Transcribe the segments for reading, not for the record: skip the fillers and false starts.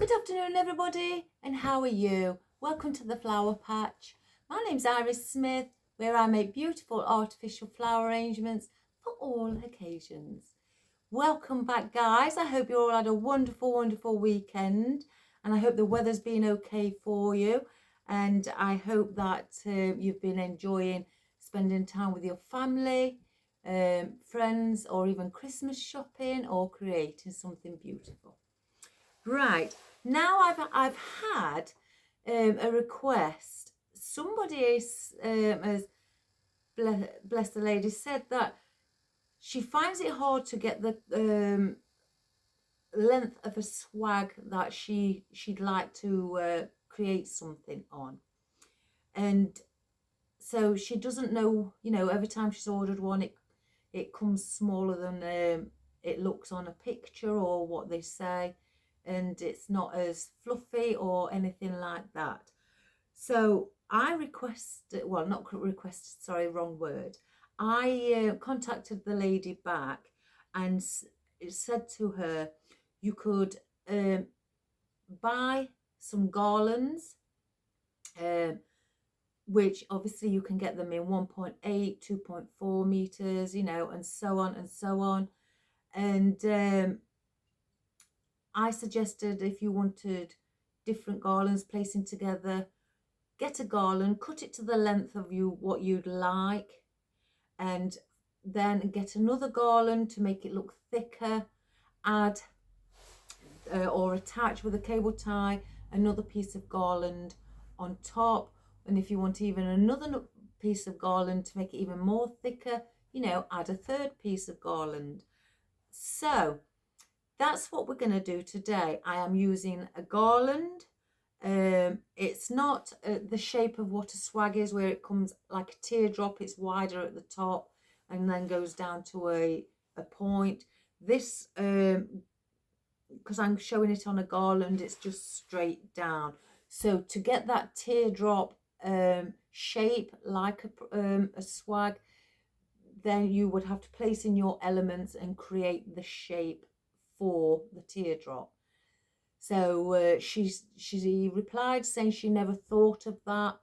Good afternoon everybody, and how are you? Welcome to the Flower Patch. My name's Iris Smith, where I make beautiful artificial flower arrangements for all occasions. Welcome back guys. I hope you all had a wonderful weekend, and I hope the weather's been okay for you, and I hope that you've been enjoying spending time with your family, friends, or even Christmas shopping or creating something beautiful. Right, now I've had a request. Somebody has bless the lady, said that she finds it hard to get the length of a swag that she'd like to create something on, and so she doesn't know. You know, every time she's ordered one, it comes smaller than it looks on a picture or what they say, and it's not as fluffy or anything like that. So I requested, well, not requested, sorry, wrong word. I contacted the lady back and said to her, you could buy some garlands, which obviously you can get them in 1.8, 2.4 meters, you know, and so on and so on. And I suggested, if you wanted different garlands placing together, get a garland, cut it to the length of what you'd like, and then get another garland to make it look thicker, add or attach with a cable tie another piece of garland on top, and if you want even another piece of garland to make it even more thicker, you know, add a third piece of garland. So that's what we're going to do today. I am using a garland. It's not the shape of what a swag is, where it comes like a teardrop. It's wider at the top and then goes down to a point. This, because I'm showing it on a garland, it's just straight down. So to get that teardrop shape like a swag, then you would have to place in your elements and create the shape for the teardrop. So she replied saying she never thought of that.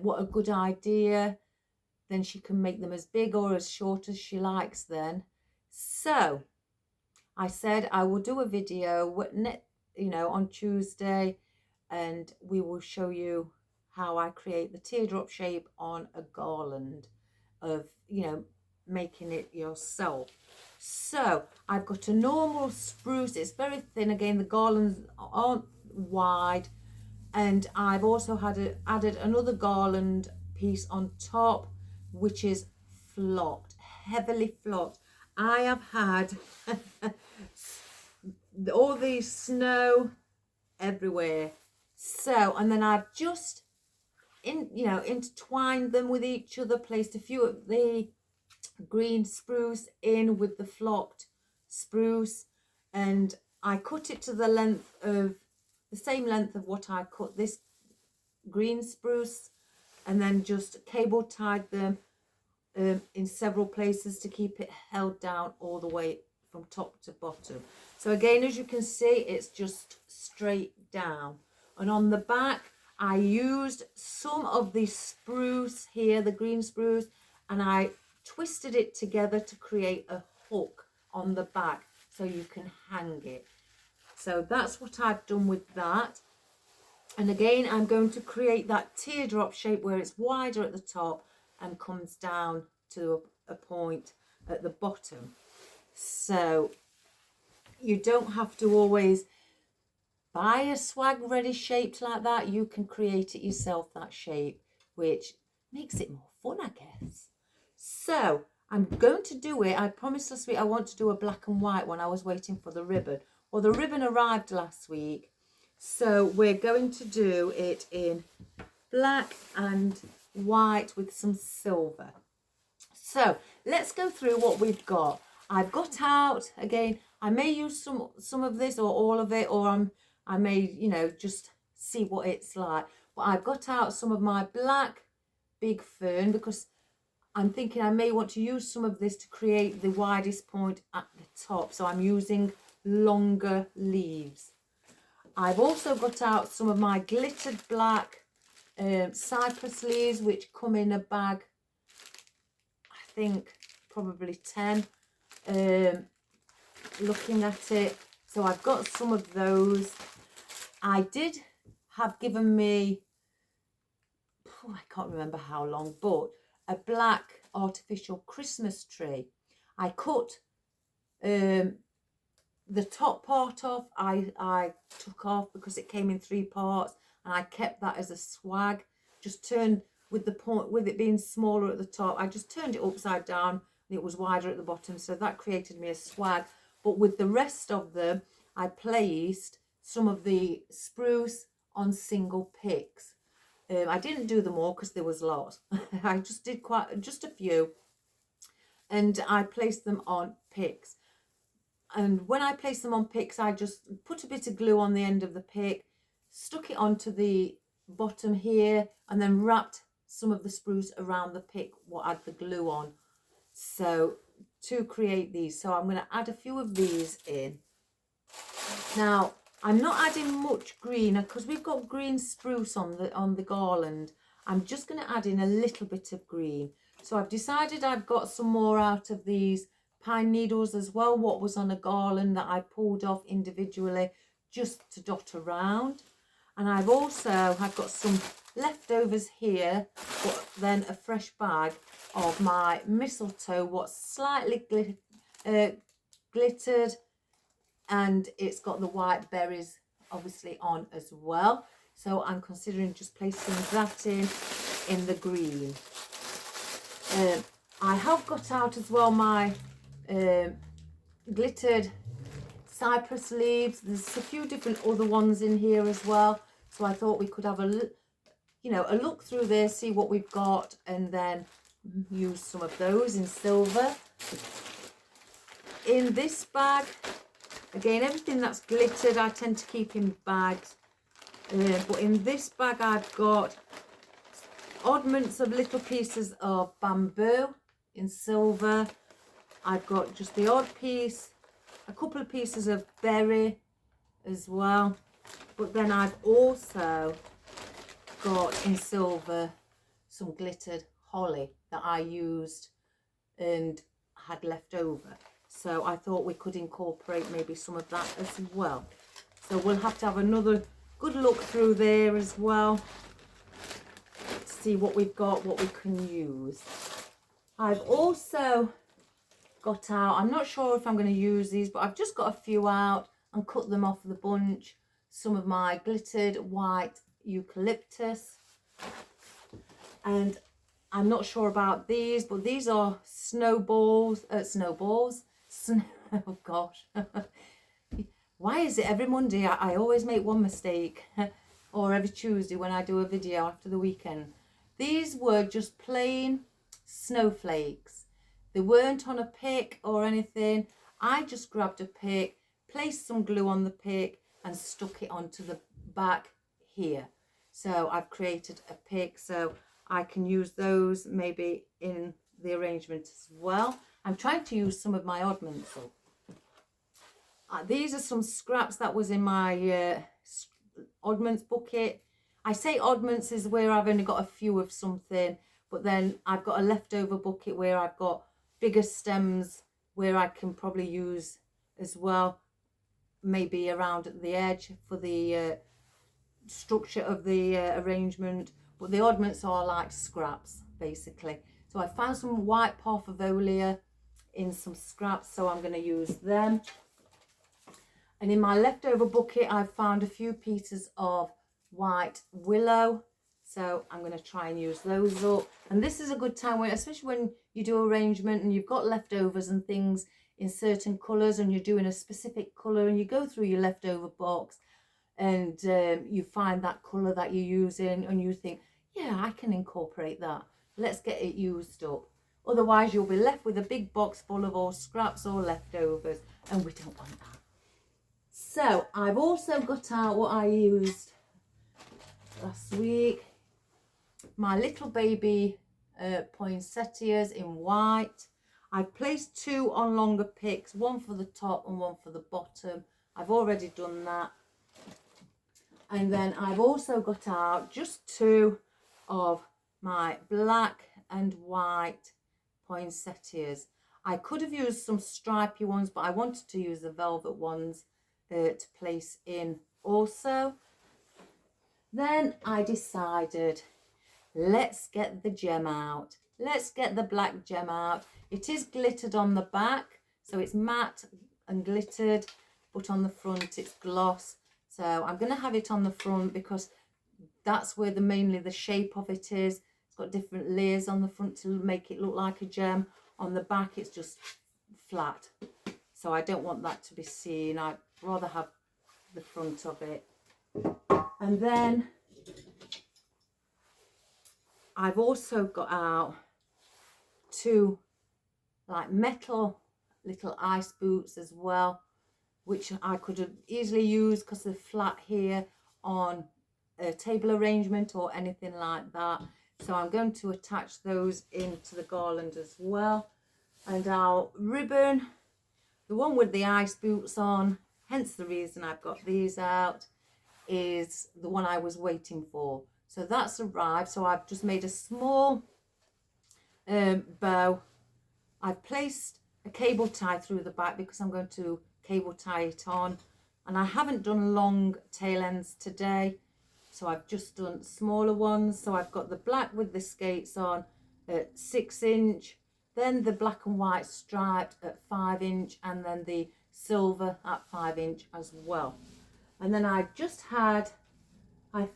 What a good idea. Then she can make them as big or as short as she likes then. So I said I will do a video, you know, on Tuesday, and we will show you how I create the teardrop shape on a garland of, you know, making it yourself. So I've got a normal spruce. It's very thin. Again, the garlands aren't wide, and I've also added another garland piece on top, which is flocked, heavily flocked. I have had all these snow everywhere. So, and then I've just intertwined them with each other, placed a few of the green spruce in with the flocked spruce, and I cut it to the same length of what I cut this green spruce, and then just cable tied them in several places to keep it held down all the way from top to bottom. So again, as you can see, it's just straight down. And on the back, I used some of the spruce here, the green spruce, and I twisted it together to create a hook on the back so you can hang it. So that's what I've done with that. And again, I'm going to create that teardrop shape where it's wider at the top and comes down to a point at the bottom. So you don't have to always buy a swag ready shaped like that. You can create it yourself, that shape, which makes it more fun, I guess. So I'm going to do it. I promised last week I want to do a black and white one. I was waiting for the ribbon. Well, the ribbon arrived last week, so we're going to do it in black and white with some silver. So let's go through what we've got. I've got out, again, I may use some of this or all of it, or I may, you know, just see what it's like. But I've got out some of my black big fern, because I'm thinking I may want to use some of this to create the widest point at the top. So I'm using longer leaves. I've also got out some of my glittered black cypress leaves, which come in a bag, I think probably 10. Looking at it, so I've got some of those. I did have given me, I can't remember how long, but a black artificial Christmas tree. I cut the top part off. I took off because it came in 3 parts, and I kept that as a swag. Just turned with the point, with it being smaller at the top, I just turned it upside down and it was wider at the bottom, so that created me a swag. But with the rest of them, I placed some of the spruce on single picks. I didn't do them all because there was lots. I just did just a few, and I placed them on picks. And when I placed them on picks, I just put a bit of glue on the end of the pick, stuck it onto the bottom here, and then wrapped some of the spruce around the pick what had the glue on. So to create these, so I'm going to add a few of these in. Now I'm not adding much green because we've got green spruce on the garland. I'm just going to add in a little bit of green. So I've decided I've got some more out of these pine needles as well, what was on a garland that I pulled off individually just to dot around. And I've got some leftovers here, but then a fresh bag of my mistletoe, what's slightly glittered, and it's got the white berries obviously on as well. So I'm considering just placing that in the green. I have got out as well my glittered cypress leaves. There's a few different other ones in here as well, so I thought we could have a look through there, see what we've got, and then use some of those in silver. In this bag, again, everything that's glittered I tend to keep in bags, but in this bag I've got oddments of little pieces of bamboo in silver. I've got just the odd piece, a couple of pieces of berry as well, but then I've also got in silver some glittered holly that I used and had left over. So I thought we could incorporate maybe some of that as well. So we'll have to have another good look through there as well to see what we've got, what we can use. I've also got out, I'm not sure if I'm going to use these, but I've just got a few out and cut them off the bunch. Some of my glittered white eucalyptus, and I'm not sure about these, but these are snowballs. Oh gosh. Why is it every Monday I always make one mistake, or every Tuesday when I do a video after the weekend? These were just plain snowflakes. They weren't on a pick or anything. I just grabbed a pick, placed some glue on the pick and stuck it onto the back here. So I've created a pick, so I can use those maybe in the arrangement as well. I'm trying to use some of my oddments up. These are some scraps that was in my oddments bucket. I say oddments is where I've only got a few of something, but then I've got a leftover bucket where I've got bigger stems where I can probably use as well, maybe around at the edge for the structure of the arrangement. But the oddments are like scraps basically. So I found some white parvifolia in some scraps, so I'm going to use them. And in my leftover bucket I found a few pieces of white willow, so I'm going to try and use those up. And this is a good time, especially when you do arrangement and you've got leftovers and things in certain colours and you're doing a specific colour, and you go through your leftover box and you find that colour that you're using and you think, yeah, I can incorporate that, let's get it used up. Otherwise you'll be left with a big box full of all scraps or leftovers, and we don't want that. So I've also got out what I used last week, my little baby poinsettias in white. I've placed 2 on longer picks, one for the top and one for the bottom. I've already done that. And then I've also got out just 2 of my black and white poinsettias. I could have used some stripy ones, but I wanted to use the velvet ones to place in also. Then I decided, let's get the gem out. Let's get the black gem out. It is glittered on the back, so it's matte and glittered, but on the front it's gloss. So I'm going to have it on the front because that's where mainly the shape of it is. It's got different layers on the front to make it look like a gem. On the back it's just flat. So I don't want that to be seen. I'd rather have the front of it. And then I've also got out 2 like metal little ice boots as well, which I could have easily used because they're flat here on a table arrangement or anything like that. So I'm going to attach those into the garland as well. And our ribbon, the one with the ice boots on, hence the reason I've got these out, is the one I was waiting for. So that's arrived. So I've just made a small bow. I've placed a cable tie through the back because I'm going to cable tie it on. And I haven't done long tail ends today, so I've just done smaller ones. So I've got the black with the skates on at 6 inch, then the black and white striped at 5 inch, and then the silver at 5 inch as well. And then I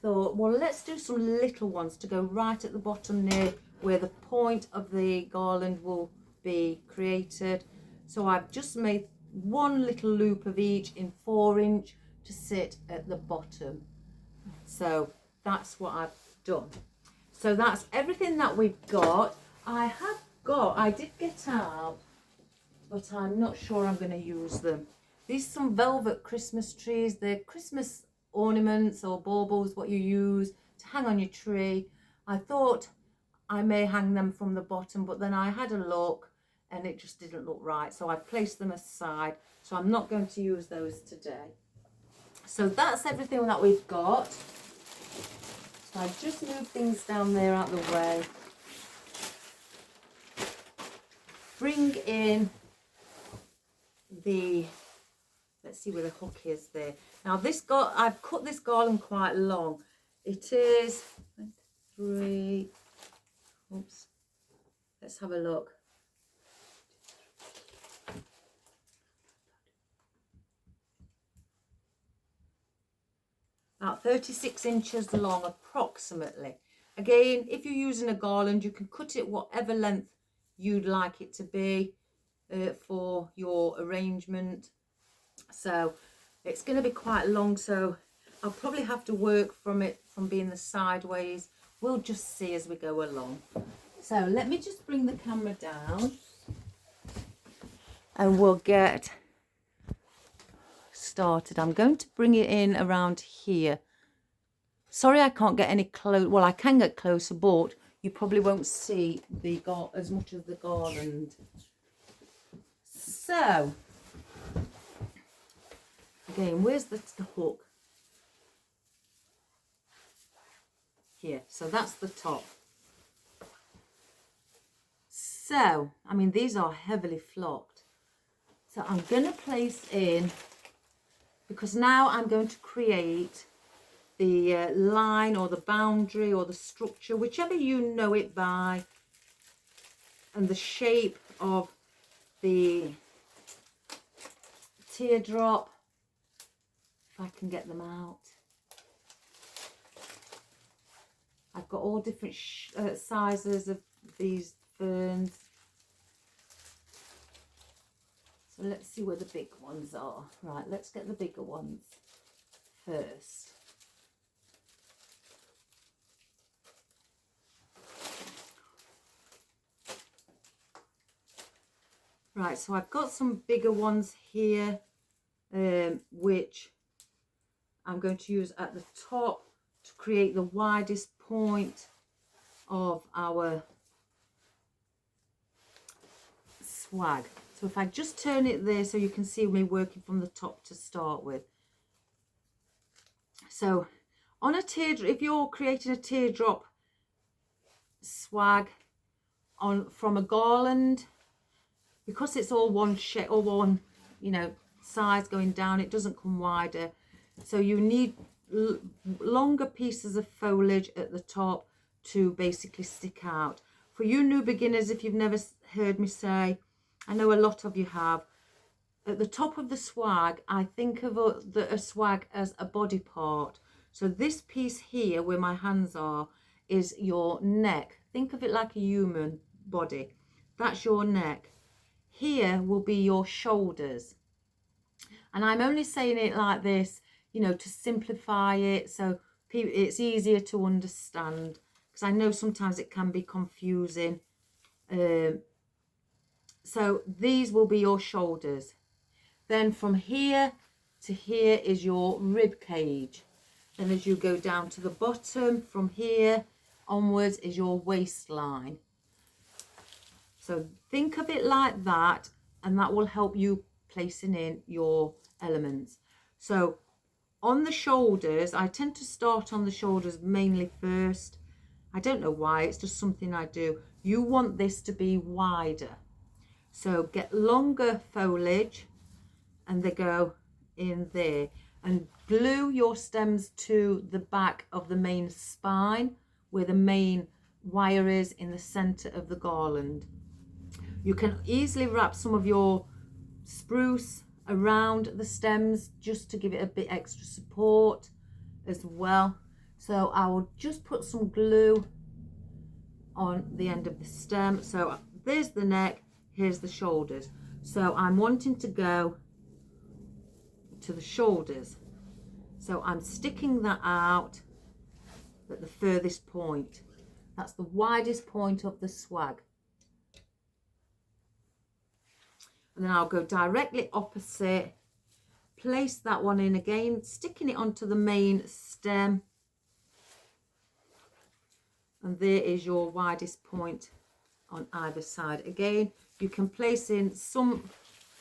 thought, well, let's do some little ones to go right at the bottom near where the point of the garland will be created. So I've just made 1 little loop of each in 4 inch to sit at the bottom. So that's what I've done. So that's everything that we've got. I did get out, but I'm not sure I'm going to use them. These are some velvet Christmas trees. They're Christmas ornaments or baubles, what you use to hang on your tree. I thought I may hang them from the bottom, but then I had a look and it just didn't look right. So I placed them aside. So I'm not going to use those today. So that's everything that we've got. So I just moved things down there out of the way. Bring in the, let's see where the hook is there. Now I've cut this garland quite long. It is 3, oops, let's have a look. About 36 inches long approximately. Again, if you're using a garland, you can cut it whatever length you'd like it to be for your arrangement. So it's going to be quite long, so I'll probably have to work from being the sideways. We'll just see as we go along. So let me just bring the camera down and we'll get started. I'm going to bring it in around here. Sorry I can't get any close. Well, I can get closer, but you probably won't see as much of the garland. So again, where's the hook? Here. So that's the top. So, I mean, these are heavily flocked. So I'm going to place in, because now I'm going to create the line or the boundary or the structure, whichever you know it by, and the shape of the teardrop, if I can get them out. I've got all different sizes of these ferns. So let's see where the big ones are. Right, let's get the bigger ones first. Right, so I've got some bigger ones here, which I'm going to use at the top to create the widest point of our swag. So if I just turn it there so you can see me working from the top to start with. So On a teardrop, if you're creating a teardrop swag from a garland, because it's all one shape or one, you know, size going down, it doesn't come wider. So you need longer pieces of foliage at the top to basically stick out. For you new beginners, if you've never heard me say, I know a lot of you have, at the top of the swag, I think of a swag as a body part. So this piece here where my hands are is your neck. Think of it like a human body. That's your neck. Here will be your shoulders. And I'm only saying it like this, you know, to simplify it so it's easier to understand, because I know sometimes it can be confusing. So these will be your shoulders. Then from here to here is your rib cage. Then as you go down to the bottom, from here onwards is your waistline. So think of it like that, and that will help you placing in your elements. So on the shoulders, I tend to start on the shoulders mainly first. I don't know why, it's just something I do. You want this to be wider. So get longer foliage, and they go in there, and glue your stems to the back of the main spine where the main wire is in the center of the garland. You can easily wrap some of your spruce around the stems just to give it a bit extra support as well. So I will just put some glue on the end of the stem. So there's the neck, here's the shoulders. So I'm wanting to go to the shoulders. So I'm sticking that out at the furthest point. That's the widest point of the swag. And then I'll go directly opposite, place that one in again, sticking it onto the main stem. And there is your widest point on either side. Again, you can place in some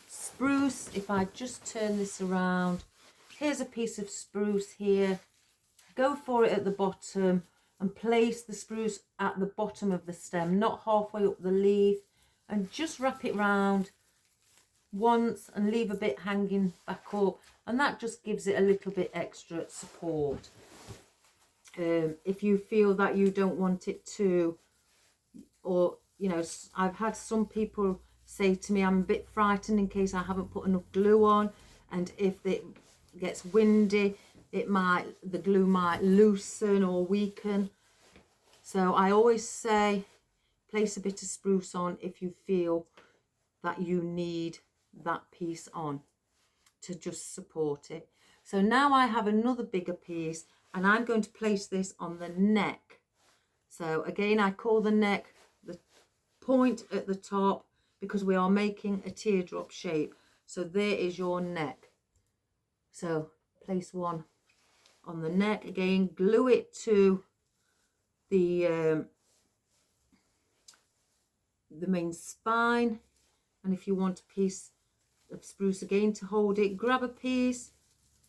spruce. If I just turn this around, here's a piece of spruce here. Go for it at the bottom and place the spruce at the bottom of the stem, not halfway up the leaf, and just wrap it round once and leave a bit hanging back up, and that just gives it a little bit extra support. If you feel that you don't want it to, or you know, I've had some people say to me, I'm a bit frightened in case I haven't put enough glue on, and if it gets windy, the glue might loosen or weaken. So I always say place a bit of spruce on if you feel that you need that piece on to just support it. So now I have another bigger piece, and I'm going to place this on the neck. So again, I call the neck the point at the top because we are making a teardrop shape. So there is your neck. So place one on the neck. Again, glue it to the main spine. And if you want a piece of spruce again to hold it, grab a piece,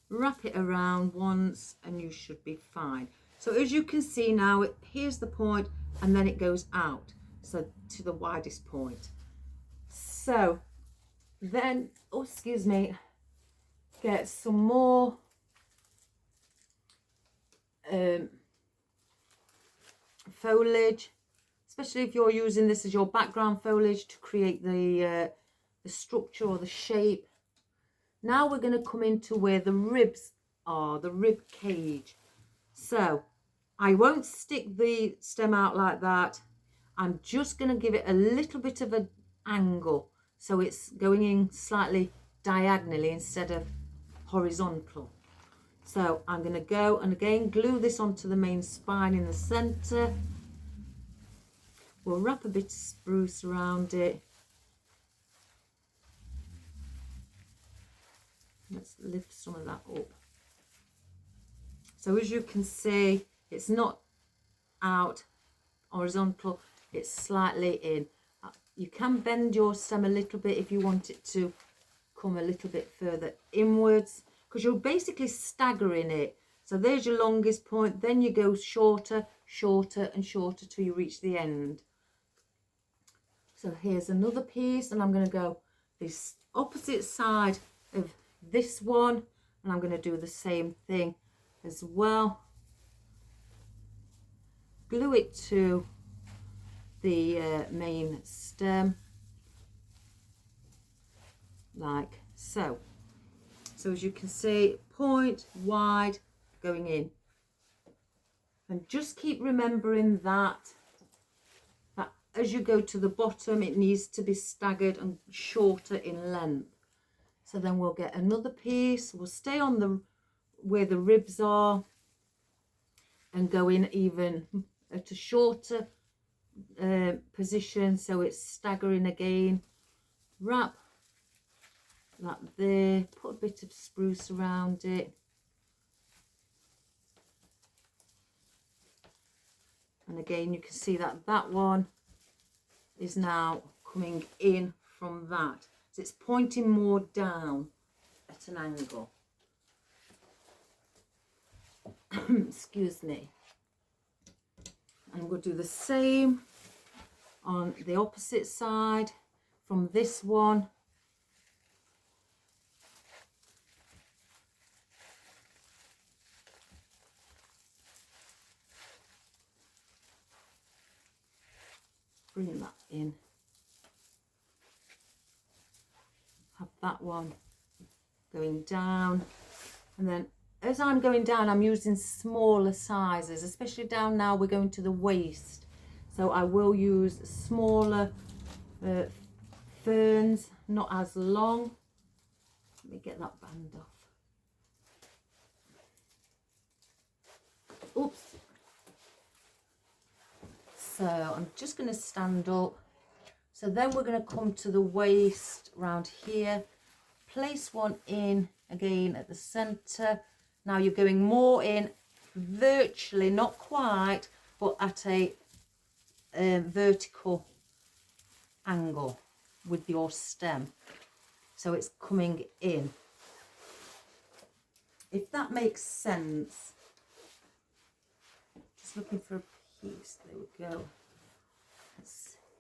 wrap it around once, and you should be fine. So as you can see now, here's the point, and then it goes out, so to the widest point. So then, oh excuse me, get some more foliage, especially if you're using this as your background foliage to create the structure or the shape. Now we're going to come into where the ribs are, the rib cage. So I won't stick the stem out like that. I'm just going to give it a little bit of an angle, so it's going in slightly diagonally instead of horizontal. So I'm going to go and again glue this onto the main spine in the center. We'll wrap a bit of spruce around it. Let's lift some of that up. So as you can see, it's not out horizontal, it's slightly in. You can bend your stem a little bit if you want it to come a little bit further inwards, because you're basically staggering it. So there's your longest point. Then you go shorter, shorter and shorter till you reach the end. So here's another piece, and I'm going to go this opposite side of this one, and I'm going to do the same thing as well. Glue it to the main stem like so. So as you can see, point wide going in, and just keep remembering that as you go to the bottom it needs to be staggered and shorter in length. So then we'll get another piece, we'll stay on the where the ribs are and go in even at a shorter position, so it's staggering again. Wrap that there, put a bit of spruce around it, and again you can see that that one is now coming in from that, so it's pointing more down at an angle. Excuse me. And we'll do the same on the opposite side from this one. Bring that in. Have that one going down, and then as I'm going down I'm using smaller sizes, especially down now we're going to the waist, so I will use smaller ferns, not as long. Let me get that band off. Oops. So I'm just going to stand up. So then we're going to come to the waist round here, place one in again at the center. Now you're going more in virtually, not quite, but at a vertical angle with your stem, so it's coming in, if that makes sense. Just looking for a piece. There we go.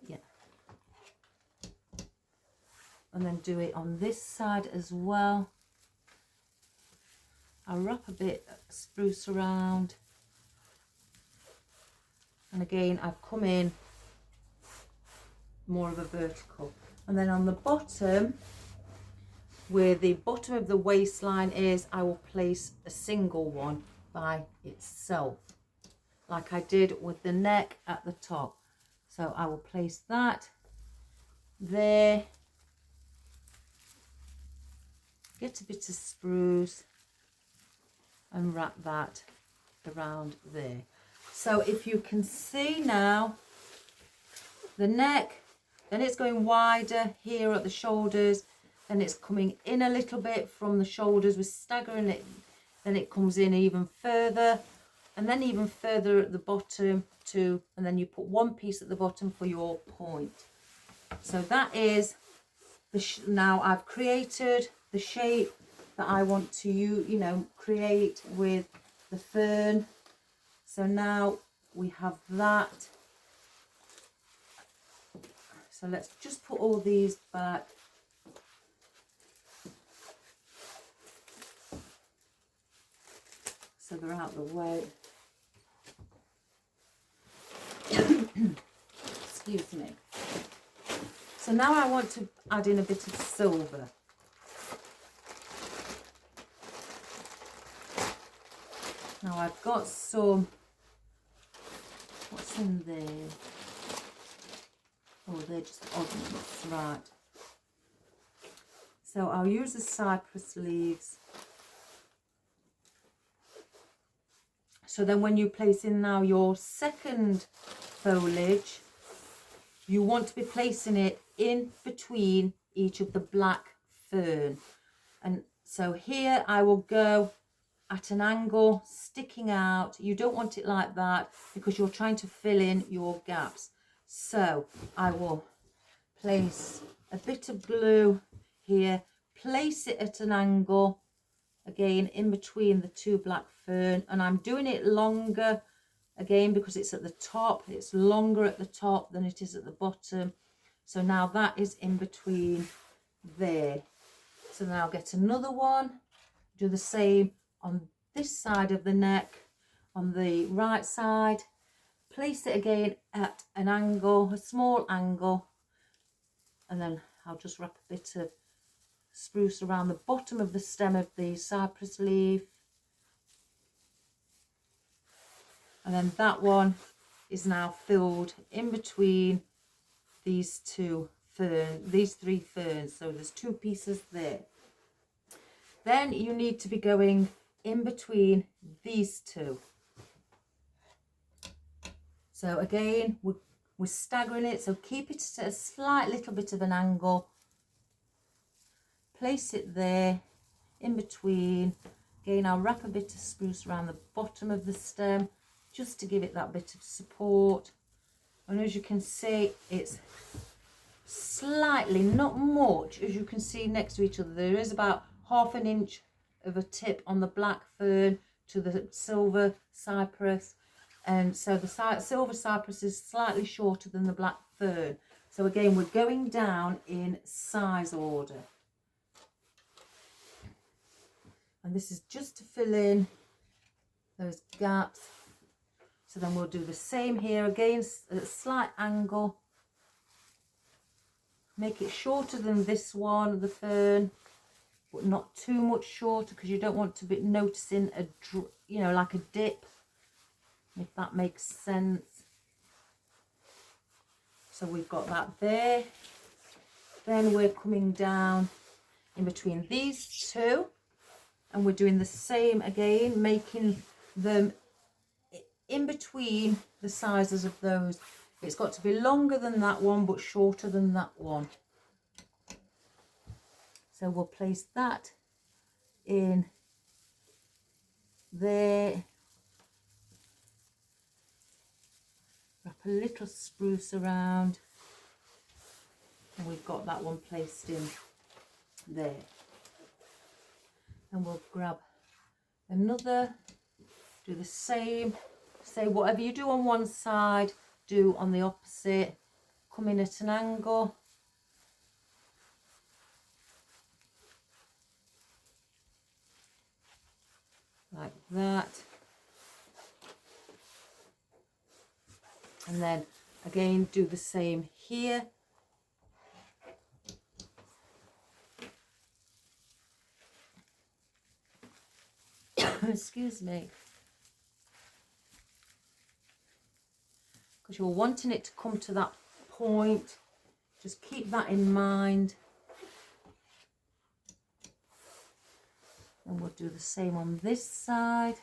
Yeah, and then do it on this side as well. I'll wrap a bit of spruce around, and again I've come in more of a vertical, and then on the bottom where the bottom of the waistline is, I will place a single one by itself like I did with the neck at the top. So I will place that there, get a bit of spruce and wrap that around there. So if you can see now, the neck, then it's going wider here at the shoulders, then it's coming in a little bit from the shoulders, we're staggering it, then it comes in even further, and then even further at the bottom too, and then you put one piece at the bottom for your point. So that is now I've created the shape that I want to create with the fern. So now we have that. So let's just put all these back. So they're out of the way. Excuse me. So now I want to add in a bit of silver. Now I've got some, what's in there? Oh, they're just oddments, right. So I'll use the cypress leaves. So then when you place in now your second foliage, you want to be placing it in between each of the black fern. And so here I will go at an angle, sticking out. You don't want it like that because you're trying to fill in your gaps. So I will place a bit of glue here, place it at an angle, again in between the two black fern, and I'm doing it longer again because it's at the top. It's longer at the top than it is at the bottom. So now that is in between there. So now I'll get another one, do the same on this side of the neck, on the right side, place it again at an angle, a small angle, and then I'll just wrap a bit of spruce around the bottom of the stem of the cypress leaf. And then that one is now filled in between these two ferns, these three ferns. So there's two pieces there. Then you need to be going in between these two. So again, we're staggering it. So keep it at a slight little bit of an angle. Place it there in between. Again, I'll wrap a bit of spruce around the bottom of the stem just to give it that bit of support. And as you can see, it's slightly, not much, as you can see next to each other. There is about ½ an inch of a tip on the black fern to the silver cypress. And so the silver cypress is slightly shorter than the black fern. So again, we're going down in size order. And this is just to fill in those gaps. So then we'll do the same here again, at a slight angle. Make it shorter than this one, the fern, but not too much shorter, because you don't want to be noticing a, you know, like a dip, if that makes sense. So we've got that there. Then we're coming down in between these two, and we're doing the same again, making them in between the sizes of those. It's got to be longer than that one, but shorter than that one. So we'll place that in there. Wrap a little spruce around. And we've got that one placed in there. And we'll grab another, do the same. Say whatever you do on one side, do on the opposite. Come in at an angle. Like that. And then again, do the same here. Excuse me. Because you're wanting it to come to that point. Just keep that in mind. And we'll do the same on this side.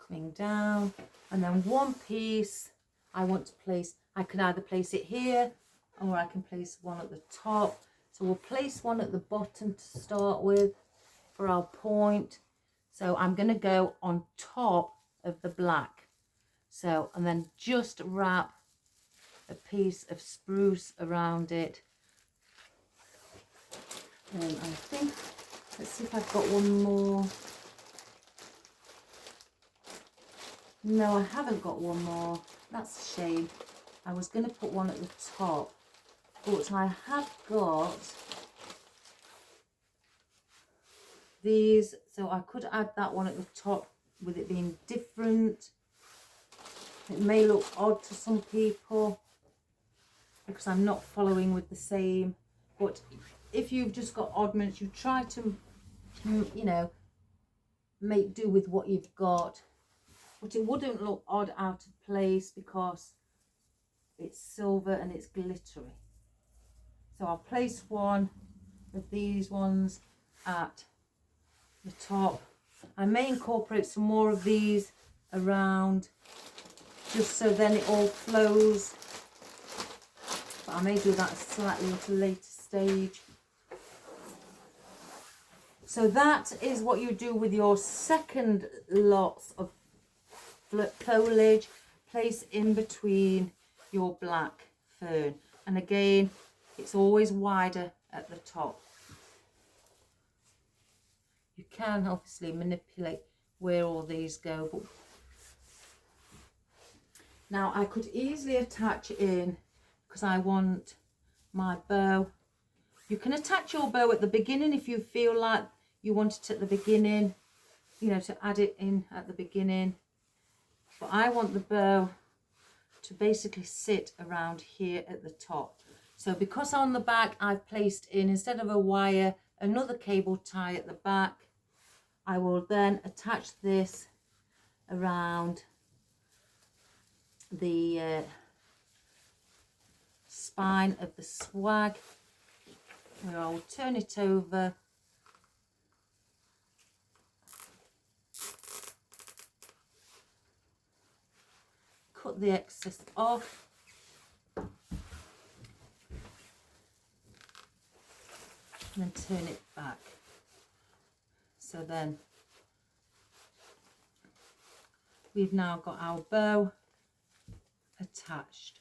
Coming down, and then one piece I want to place, I can either place it here or I can place one at the top. So we'll place one at the bottom to start with for our point. So I'm going to go on top of the black. So, and then just wrap a piece of spruce around it. And I think, let's see if I've got one more. No, I haven't got one more. That's a shame. I was going to put one at the top, but I have got these, so I could add that one at the top with it being different. It may look odd to some people because I'm not following with the same, but if you've just got oddments, you try to, you know, make do with what you've got. But it wouldn't look odd out of place because it's silver and it's glittery. So I'll place one of these ones at the top. I may incorporate some more of these around just so then it all flows. But I may do that slightly at a later stage. So that is what you do with your second lots of foliage. place in between your black fern. And again, it's always wider at the top. You can obviously manipulate where all these go. But now I could easily attach in, because I want my bow. You can attach your bow at the beginning if you feel like you want it at the beginning, you know, to add it in at the beginning. But I want the bow to basically sit around here at the top. So because on the back I've placed in, instead of a wire, another cable tie at the back, I will then attach this around the spine of the swag, where I'll turn it over, cut the excess off, and then turn it back. So then we've now got our bow attached.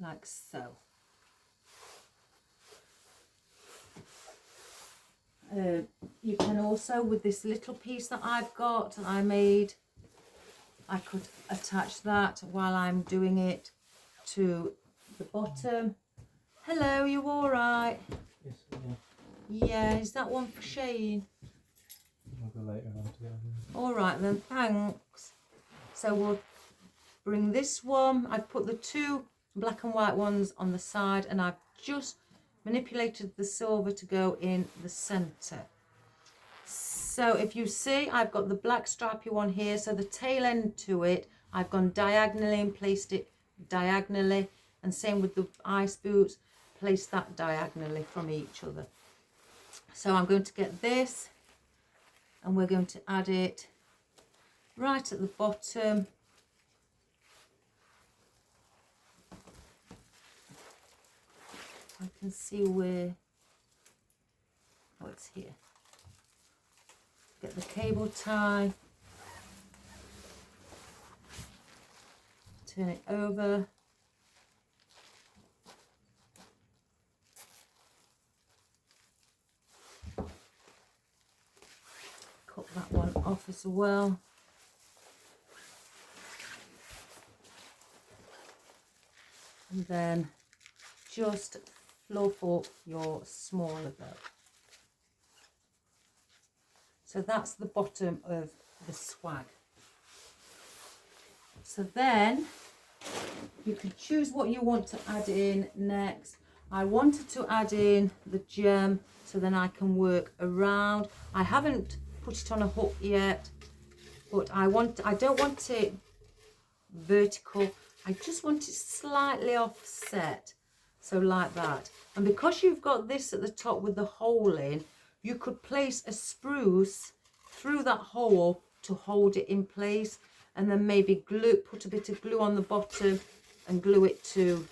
Like so. You can also, with this little piece that I've got, that I made, I could attach that while I'm doing it to the bottom. Hello, you all right? Yes, yeah. Yeah, is that one for Shane? I'll go later on to that. All right then, thanks. So we'll bring this one. I've put the two black and white ones on the side, and I've just manipulated the silver to go in the center. So if you see, I've got the black stripy one here, so the tail end to it, I've gone diagonally and placed it diagonally, and same with the ice boots, place that diagonally from each other. So I'm going to get this, and we're going to add it right at the bottom. I can see where, oh, it's here. Get the cable tie, turn it over, cut that one off as well. And then just fluff up your smaller bow. So that's the bottom of the swag. So then you can choose what you want to add in next. I wanted to add in the gem, so then I can work around. I haven't put it on a hook yet, but I don't want it vertical. I just want it slightly offset. So like that. And because you've got this at the top with the hole in, you could place a spruce through that hole to hold it in place, and then maybe put a bit of glue on the bottom and glue it to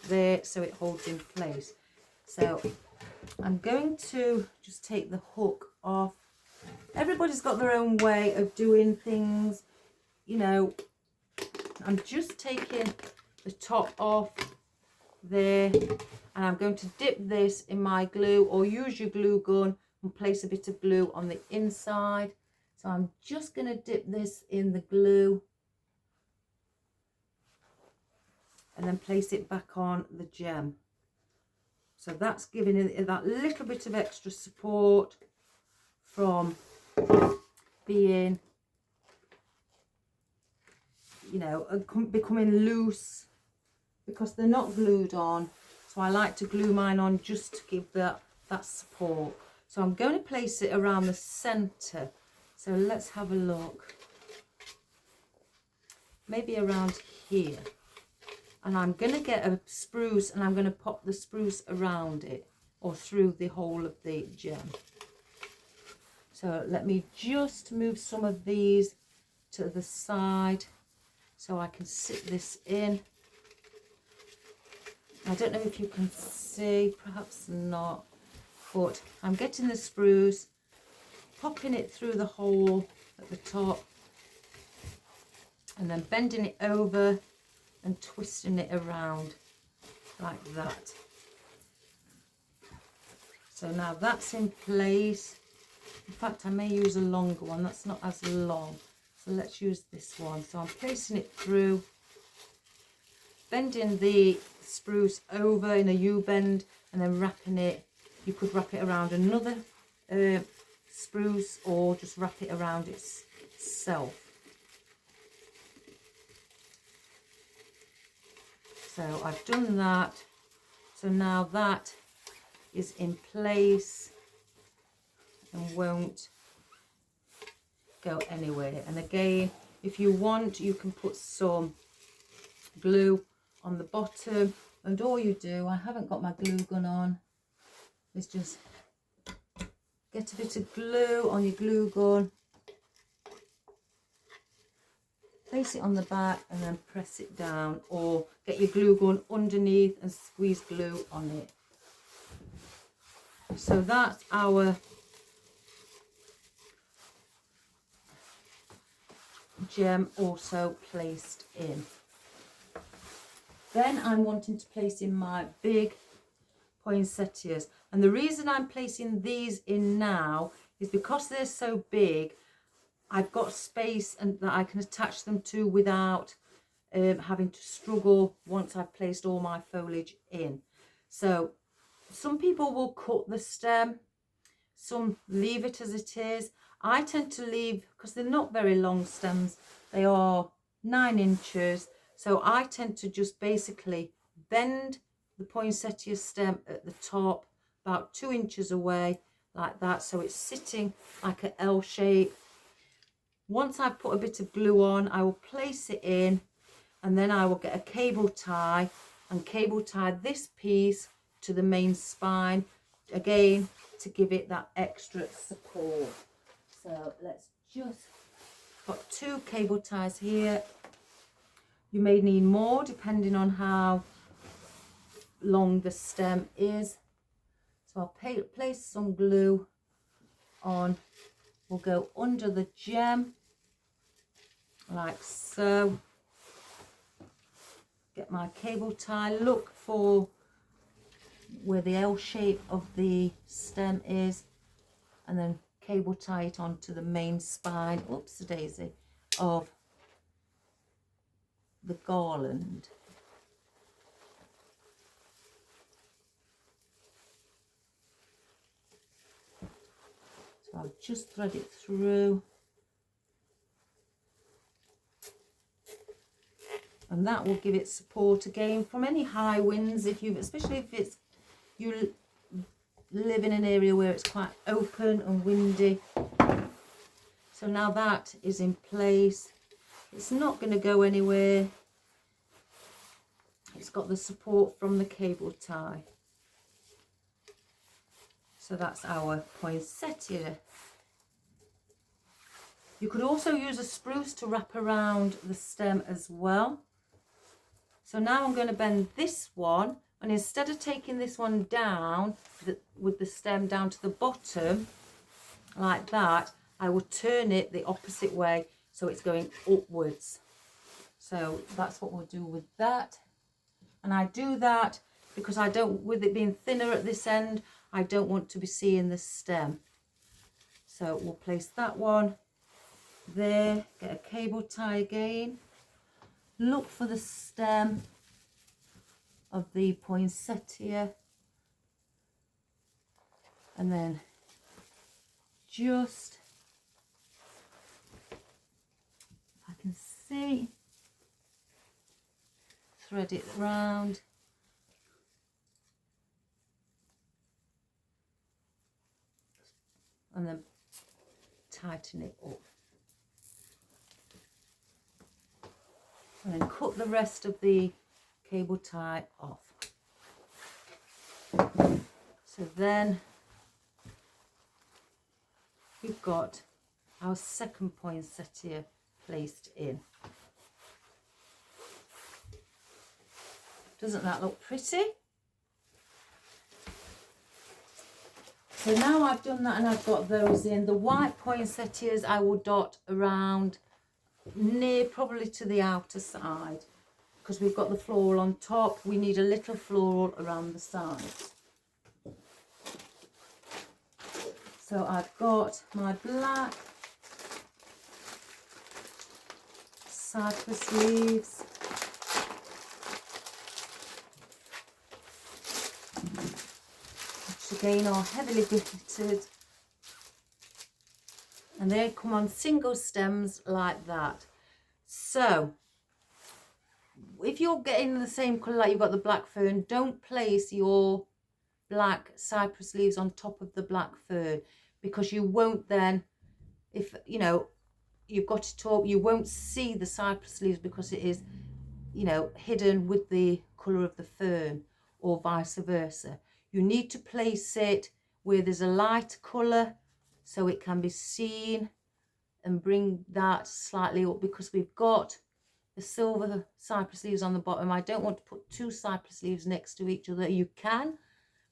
there so it holds in place. So I'm going to just take the hook off. Everybody's got their own way of doing things, you know. I'm just taking the top off there, and I'm going to dip this in my glue, or use your glue gun and place a bit of glue on the inside. So I'm just going to dip this in the glue and then place it back on the gem. So that's giving it that little bit of extra support from being, you know, becoming loose, because they're not glued on. So I like to glue mine on just to give that support. So I'm going to place it around the center. So let's have a look. Maybe around here. And I'm going to get a spruce, and I'm going to pop the spruce around it, or through the whole of the gem. So let me just move some of these to the side so I can sit this in. I don't know if you can see, perhaps not, but I'm getting the spruce popping it through the hole at the top and then bending it over and twisting it around like that. So now that's in place. In fact, I may use a longer one, that's not as long. So let's use this one. So I'm placing it through, bending the spruce over in a U-bend and then wrapping it. You could wrap it around another spruce or just wrap it around itself. So I've done that. So now that is in place and won't go anywhere. And again, if you want, you can put some glue on the bottom, and all you do, I haven't got my glue gun on, is just get a bit of glue on your glue gun, place it on the back and then press it down, or get your glue gun underneath and squeeze glue on it. So that's our gem also placed in. Then I'm wanting to place in my big poinsettias, and the reason I'm placing these in now is because they're so big, I've got space and that I can attach them to without having to struggle once I've placed all my foliage in. So some people will cut the stem, some leave it as it is. I tend to leave, because they're not very long stems, they are 9 inches. So I tend to just basically bend the poinsettia stem at the top about 2 inches away like that. So it's sitting like an L shape. Once I've put a bit of glue on, I will place it in, and then I will get a cable tie and cable tie this piece to the main spine, again, to give it that extra support. So let's just, got 2 cable ties here. You may need more depending on how long the stem is. So I'll place some glue on. We'll go under the gem like so. Get my cable tie, look for where the L shape of the stem is, and then cable tie it onto the main spine, oops daisy, of the garland. So I'll just thread it through, and that will give it support again from any high winds. If you, especially if it's, you live in an area where it's quite open and windy. So now that is in place, it's not going to go anywhere. It's got the support from the cable tie. So that's our poinsettia. You could also use a spruce to wrap around the stem as well. So now I'm going to bend this one, and instead of taking this one down with the stem down to the bottom like that, I will turn it the opposite way so it's going upwards. So that's what we'll do with that. And I do that because I don't, with it being thinner at this end, I don't want to be seeing the stem. So we'll place that one there, get a cable tie again, look for the stem of the poinsettia, and then just, if I can see, thread it round, and then tighten it up, and then cut the rest of the cable tie off. So then we've got our second poinsettia placed in. Doesn't that look pretty? So now I've done that and I've got those in. The white poinsettias I will dot around near probably to the outer side, because we've got the floral on top. We need a little floral around the sides. So I've got my black cypress leaves. Which again are heavily glittered. And they come on single stems like that. So if you're getting the same colour like you've got the black fern, don't place your black cypress leaves on top of the black fern, because you won't then, if you know you've got it up, you won't see the cypress leaves because it is, you know, hidden with the colour of the fern, or vice versa. You need to place it where there's a light colour so it can be seen, and bring that slightly up, because we've got the silver cypress leaves on the bottom. I don't want to put two cypress leaves next to each other. You can,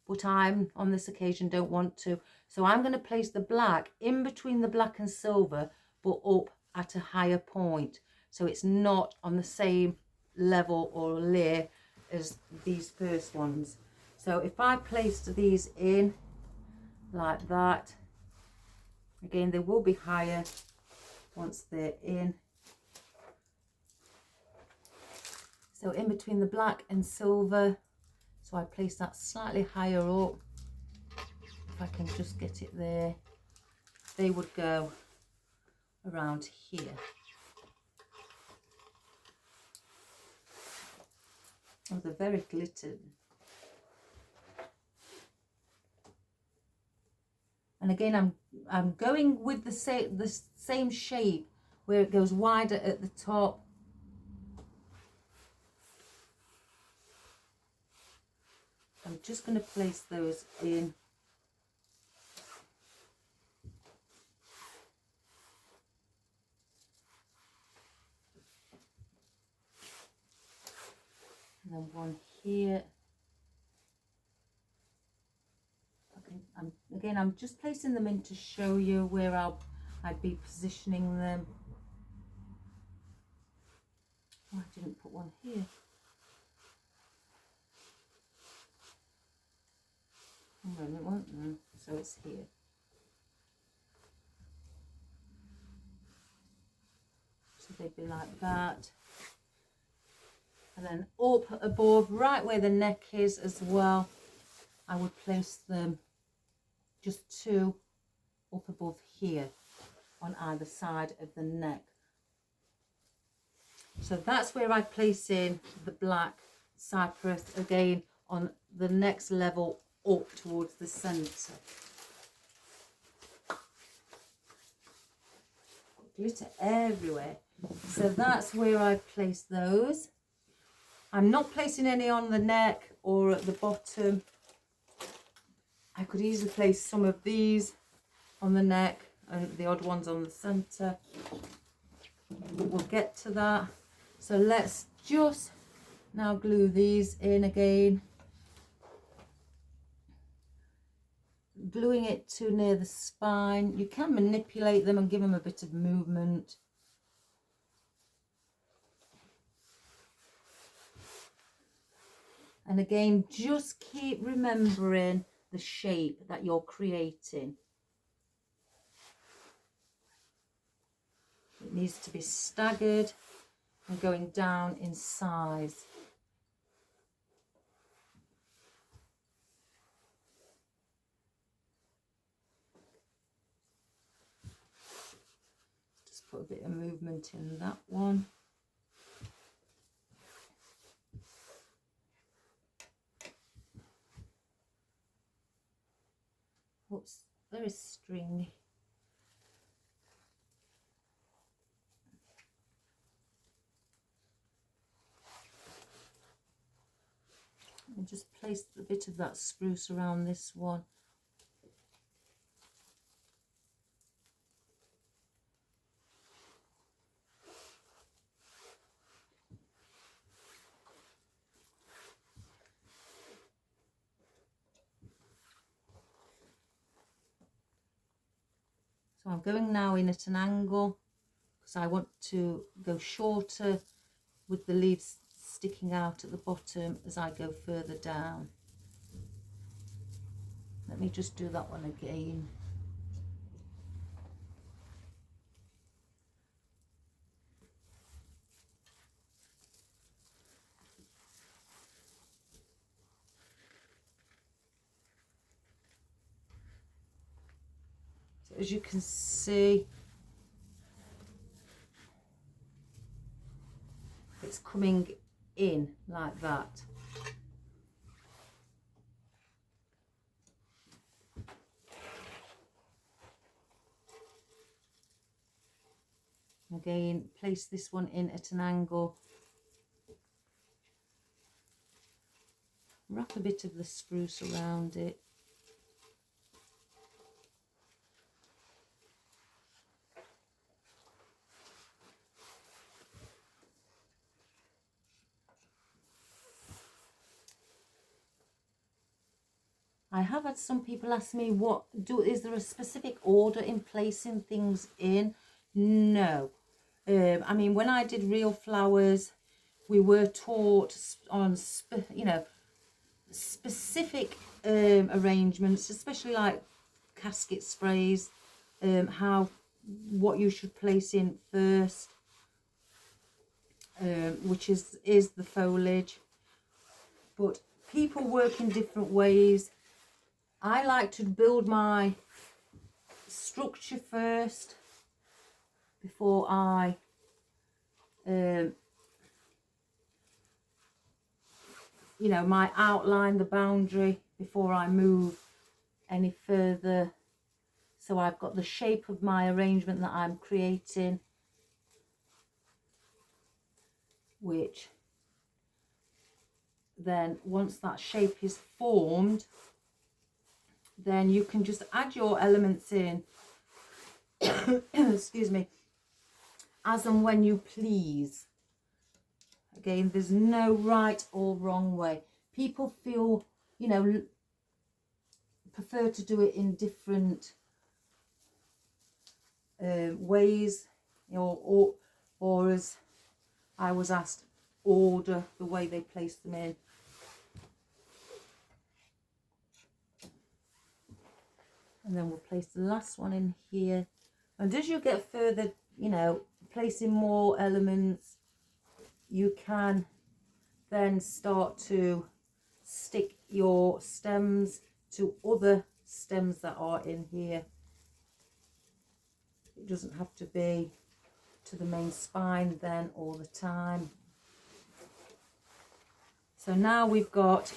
but I'm on this occasion don't want to. So I'm going to place the black in between the black and silver, but up at a higher point, so it's not on the same level or layer as these first ones. So if I placed these in like that, again they will be higher once they're in. So in between the black and silver, so I place that slightly higher up. If I can just get it there, they would go around here. Oh, they're very glittered. And again, I'm going with the same shape, where it goes wider at the top. I'm just going to place those in. And then one here. I'm just placing them in to show you where I'd be positioning them. Oh, I didn't put one here. Oh, it won't now. So it's here. So they'd be like that. And then up above, right where the neck is as well, I would place them just two up above here on either side of the neck. So that's where I place in the black cypress, again on the next level up towards the centre. Glitter everywhere. So that's where I place those. I'm not placing any on the neck or at the bottom. I could easily place some of these on the neck and the odd ones on the centre. We'll get to that. So let's just now glue these in again. Gluing it to near the spine. You can manipulate them and give them a bit of movement. And again, just keep remembering the shape that you're creating. It needs to be staggered and going down in size. Just put a bit of movement in that one. Oops, very stringy. And just place a bit of that spruce around this one. So I'm going now in at an angle because I want to go shorter with the leaves sticking out at the bottom as I go further down. Let me just do that one again. So as you can see, it's coming in like that. Again, place this one in at an angle. Wrap a bit of the spruce around it. I have had some people ask me, is there a specific order in placing things in? No. I mean, when I did real flowers, we were taught on, specific arrangements, especially like casket sprays, what you should place in first, which is the foliage. But people work in different ways. I like to build my structure first before I my outline, the boundary, before I move any further. So I've got the shape of my arrangement that I'm creating, which then once that shape is formed, then you can just add your elements in excuse me, as and when you please. Again, there's no right or wrong way. People feel, prefer to do it in different ways, or as I was asked, order the way they place them in. And then we'll place the last one in here. And as you get further, placing more elements, you can then start to stick your stems to other stems that are in here. It doesn't have to be to the main spine then all the time. So now we've got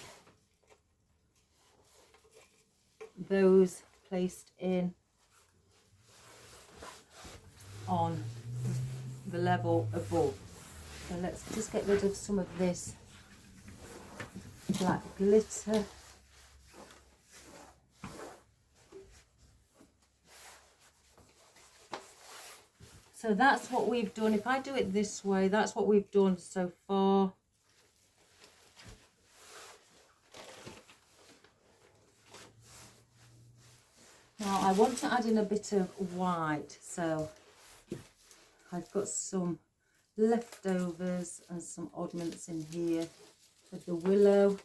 those placed in on the level above. So let's just get rid of some of this black glitter. So that's what we've done. If I do it this way, that's what we've done so far. Now I want to add in a bit of white, so I've got some leftovers and some oddments in here with the willow.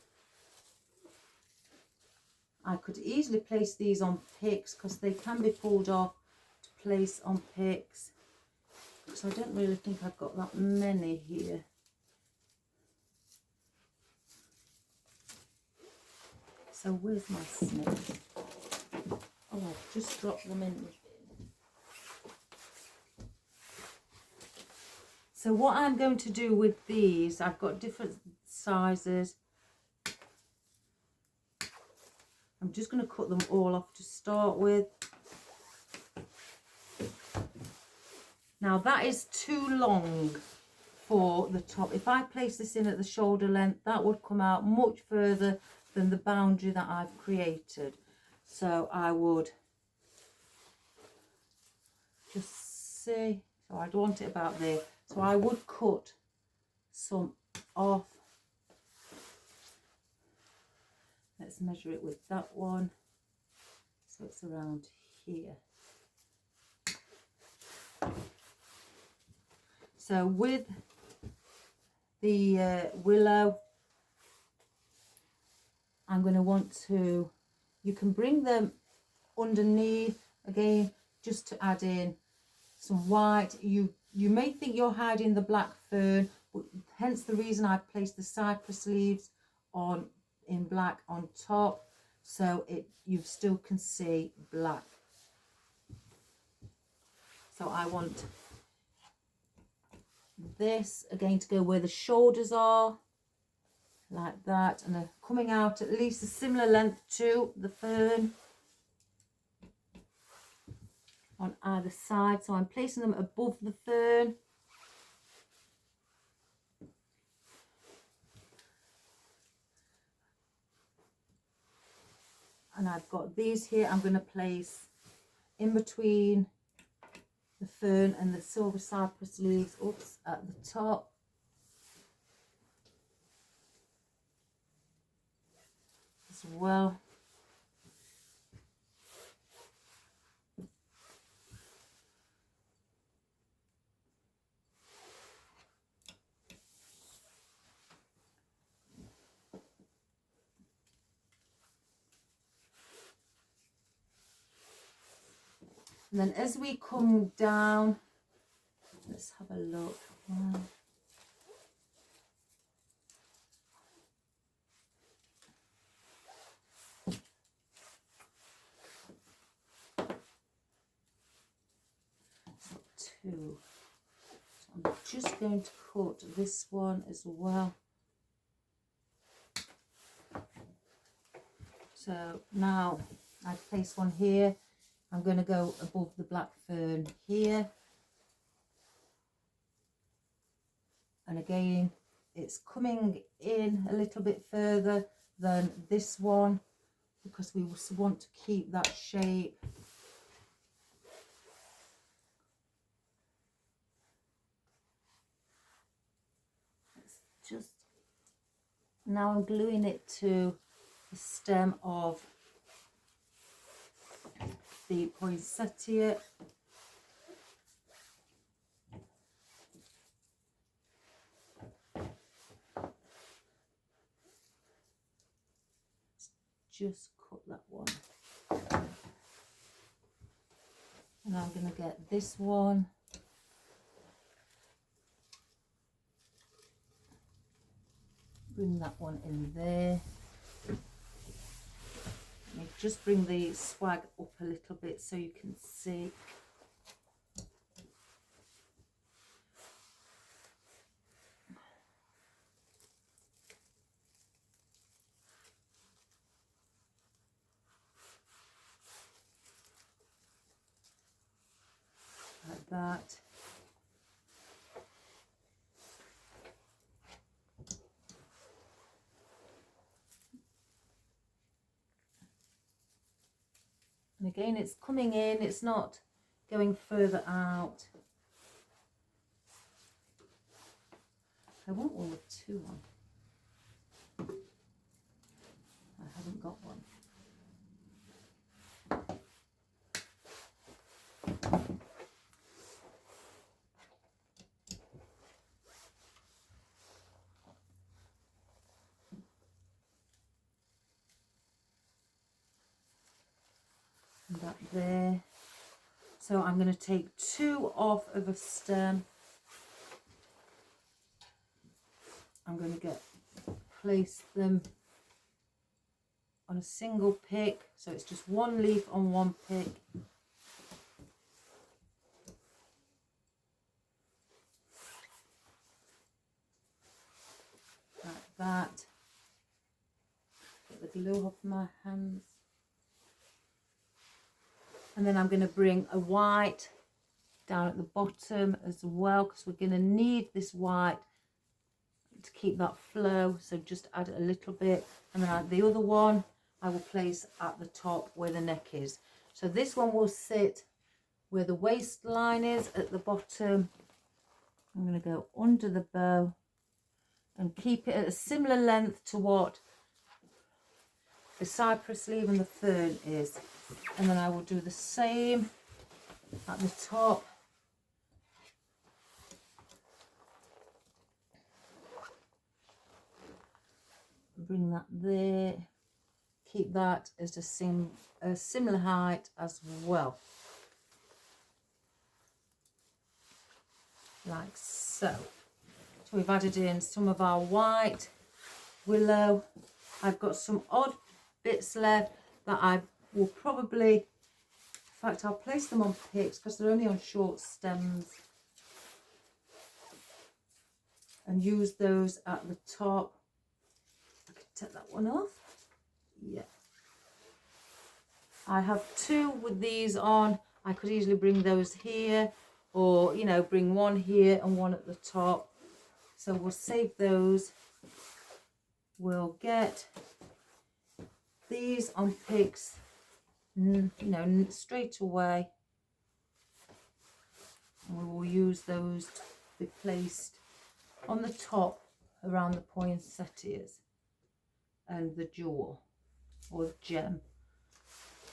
I could easily place these on picks because they can be pulled off to place on picks. So I don't really think I've got that many here. So where's my snip? Oh, I've just dropped them in. So what I'm going to do with these, I've got different sizes. I'm just going to cut them all off to start with. Now that is too long for the top. If I place this in at the shoulder length, that would come out much further than the boundary that I've created. So I would just see, so I'd want it about there. So I would cut some off. Let's measure it with that one. So it's around here. So with the willow, I'm going to want to, you can bring them underneath again, just to add in some white. You may think you're hiding the black fern, but hence the reason I placed the cypress leaves on in black on top, so you still can see black. So I want this again to go where the shoulders are, like that, and they're coming out at least a similar length to the fern on either side. So I'm placing them above the fern. And I've got these here I'm going to place in between the fern and the silver cypress leaves, oops, at the top. As well. And then as we come down, let's have a look. Wow. Two. So I'm just going to cut this one as well. So now I've placed one here. I'm going to go above the black fern here. And again, it's coming in a little bit further than this one because we want to keep that shape. It's just, now I'm gluing it to the stem of the poinsettia. Just cut that one. And I'm going to get this one. Bring that one in there. Let me just bring the swag up a little bit so you can see. Like that. And again, it's coming in, it's not going further out. I want one with two on. I haven't got one. And that there. So I'm going to take two off of a stem. I'm going to place them on a single pick, so it's just one leaf on one pick. Like that. Get the glue off my hands. And then I'm going to bring a white down at the bottom as well, because we're going to need this white to keep that flow. So just add a little bit, and then the other one I will place at the top where the neck is. So this one will sit where the waistline is at the bottom. I'm going to go under the bow and keep it at a similar length to what the cypress leaf and the fern is. And then I will do the same at the top. bring that there. Keep that as a similar height as well. Like so. So we've added in some of our white willow. I've got some odd bits left that I will probably, in fact I'll place them on picks because they're only on short stems, and use those at the top. I can take that one off. Yeah. I have two with these on. I could easily bring those here, or, you know, bring one here and one at the top. So we'll save those. We'll get these on picks, you know, straight away. And we will use those to be placed on the top around the poinsettias and the jewel or gem.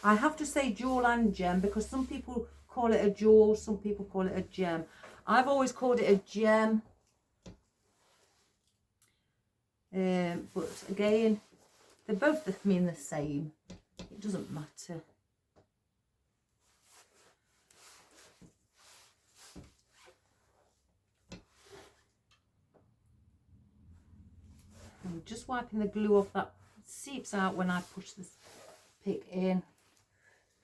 I have to say jewel and gem because some people call it a jewel, some people call it a gem. I've always called it a gem. But again, they both mean the same. It doesn't matter. I'm just wiping the glue off that seeps out when I push this pick in.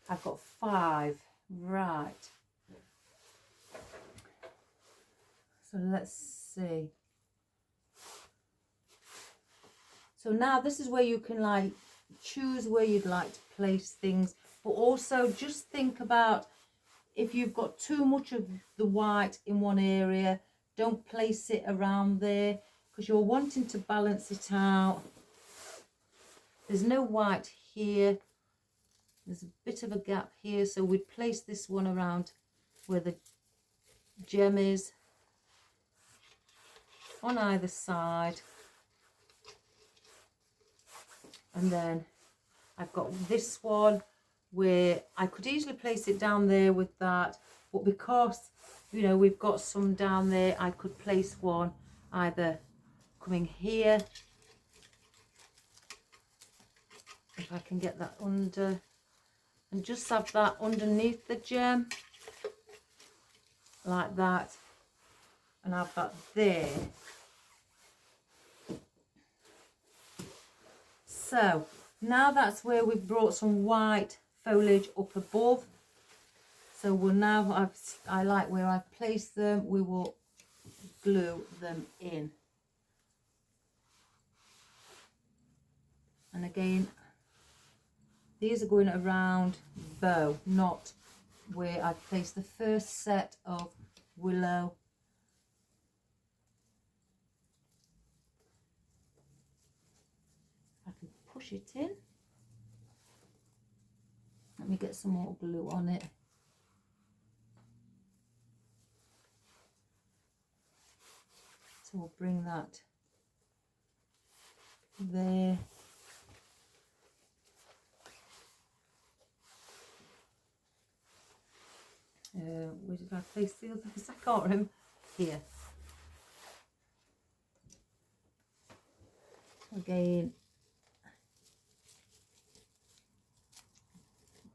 I've got 5, right. So let's see. So now this is where you can like choose where you'd like to place things, but also just think about if you've got too much of the white in one area, don't place it around there because you're wanting to balance it out. There's no white here. There's a bit of a gap here, so we'd place this one around where the gem is on either side. And then I've got this one where I could easily place it down there with that, but because, you know, we've got some down there, I could place one either coming here, if I can get that under, and just have that underneath the gem like that, and have that there. So now that's where we've brought some white foliage up above. So we'll now, I like where I've placed them, we will glue them in. And again, these are going around bow, not where I've placed the first set of willow. I can push it in. Let me get some more glue on it. So we'll bring that there. Where did I place the others? I can't remember. Here. Again,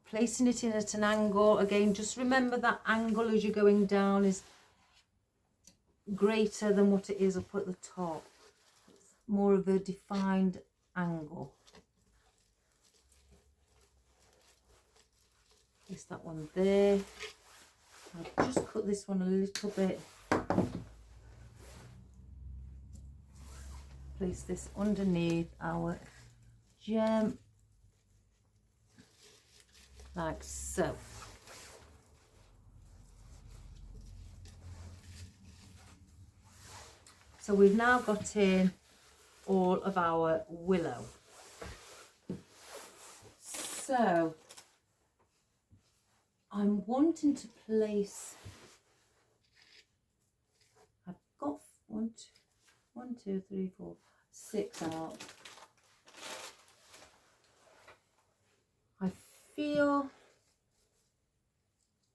placing it in at an angle. Again, just remember that angle as you're going down is greater than what it is up at the top. It's more of a defined angle. Place that one there. I'll just cut this one a little bit. Place this underneath our gem, like so. So we've now got in all of our willow. So I'm wanting to place, I've got 1, 2, 3, 4, 6 out. I feel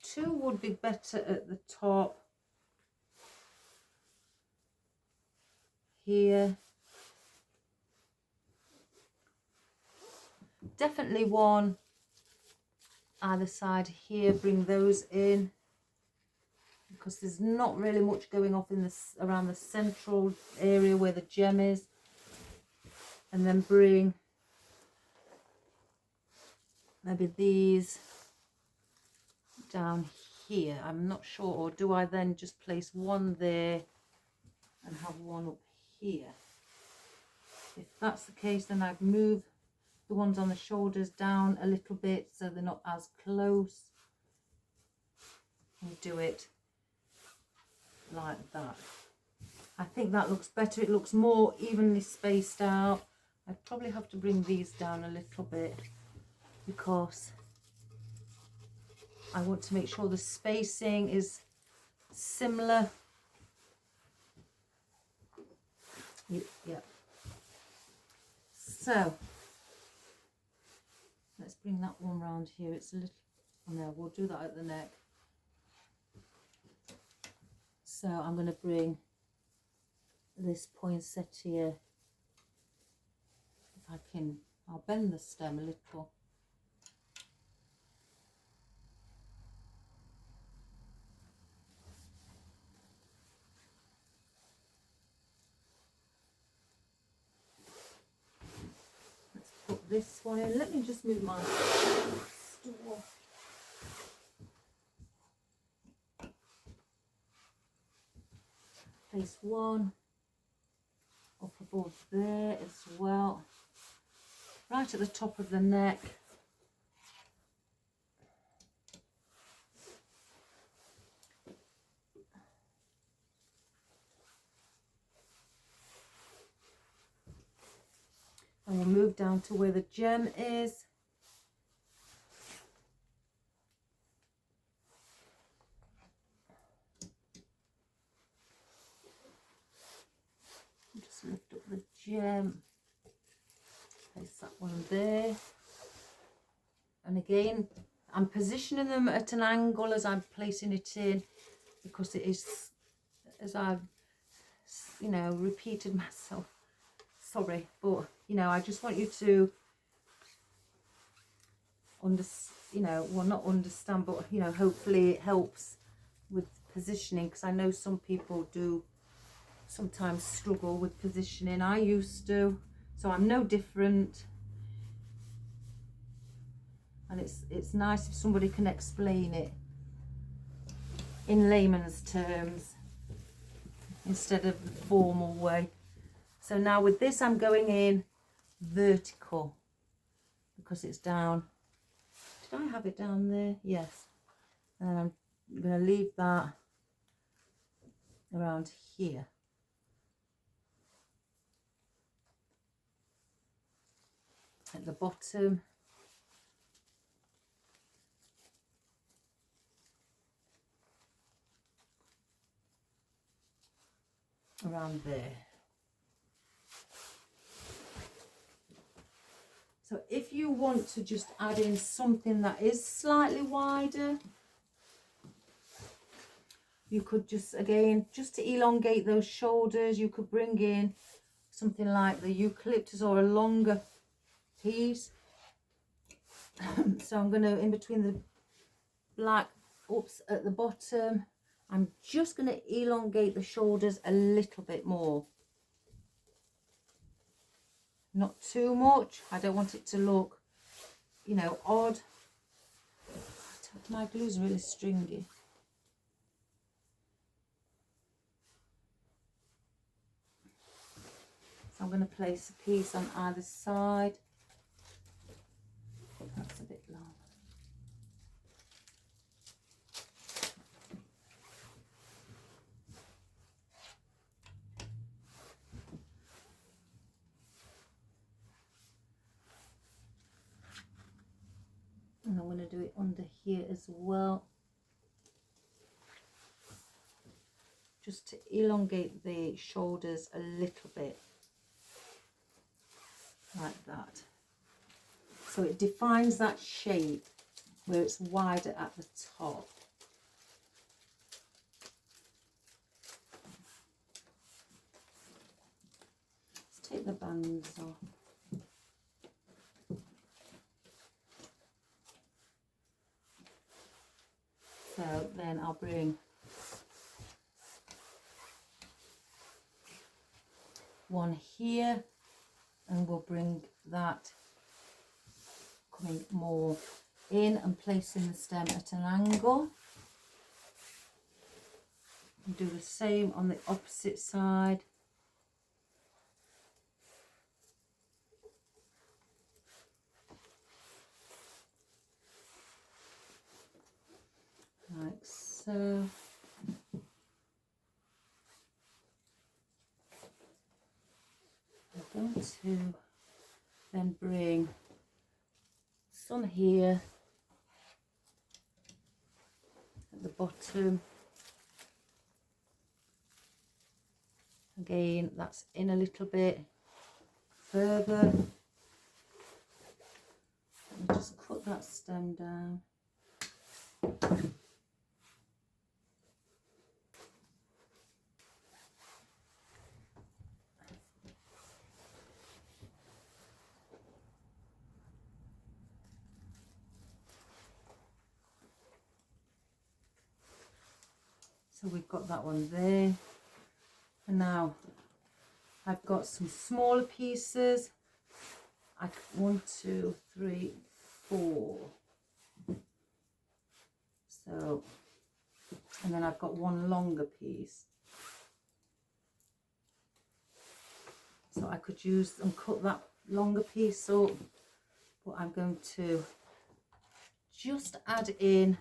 2 would be better at the top here, definitely one either side here, bring those in, because there's not really much going off in this around the central area where the gem is. And then bring maybe these down here. I'm not sure, or do I then just place one there and have one up here? If that's the case, then I'd move the ones on the shoulders down a little bit so they're not as close, and do it like that. I think that looks better. It looks more evenly spaced out. I probably have to bring these down a little bit because I want to make sure the spacing is similar. Yep. So let's bring that one round here. It's a little, no, we'll do that at the neck. So I'm going to bring this poinsettia, if I can, I'll bend the stem a little. Let's put this one in. Let me just move my stool. Place one up above there as well, right at the top of the neck. And we'll move down to where the gem is. Just lift up the gem, place that one there. And again, I'm positioning them at an angle as I'm placing it in, because it is, as I've, you know, repeated myself. Sorry, but you know, I just want you to you know, well, not understand, but you know, hopefully it helps with positioning, because I know some people do sometimes struggle with positioning. I used to, so I'm no different. And it's nice if somebody can explain it in layman's terms instead of the formal way. So now with this, I'm going in vertical because it's down. Did I have it down there? Yes. And I'm going to leave that around here. At the bottom. Around there. So if you want to just add in something that is slightly wider, you could just, again, just to elongate those shoulders, you could bring in something like the eucalyptus or a longer piece. So I'm going to, in between the black ups at the bottom, I'm just going to elongate the shoulders a little bit more. Not too much. I don't want it to look, you know, odd. My glue's really stringy. So I'm going to place a piece on either side. That's a bit long. And I'm going to do it under here as well, just to elongate the shoulders a little bit, like that. So it defines that shape where it's wider at the top. Let's take the bands off. then I'll bring one here, and we'll bring that coming more in and placing the stem at an angle. And do the same on the opposite side. Like so. I'm going to then bring some here at the bottom. Again, that's in a little bit further. Let me just cut that stem down. So we've got that one there. And now I've got some smaller pieces. 1, 2, 3, 4. So, and then I've got one longer piece. So I could use and cut that longer piece up, but I'm going to just add in,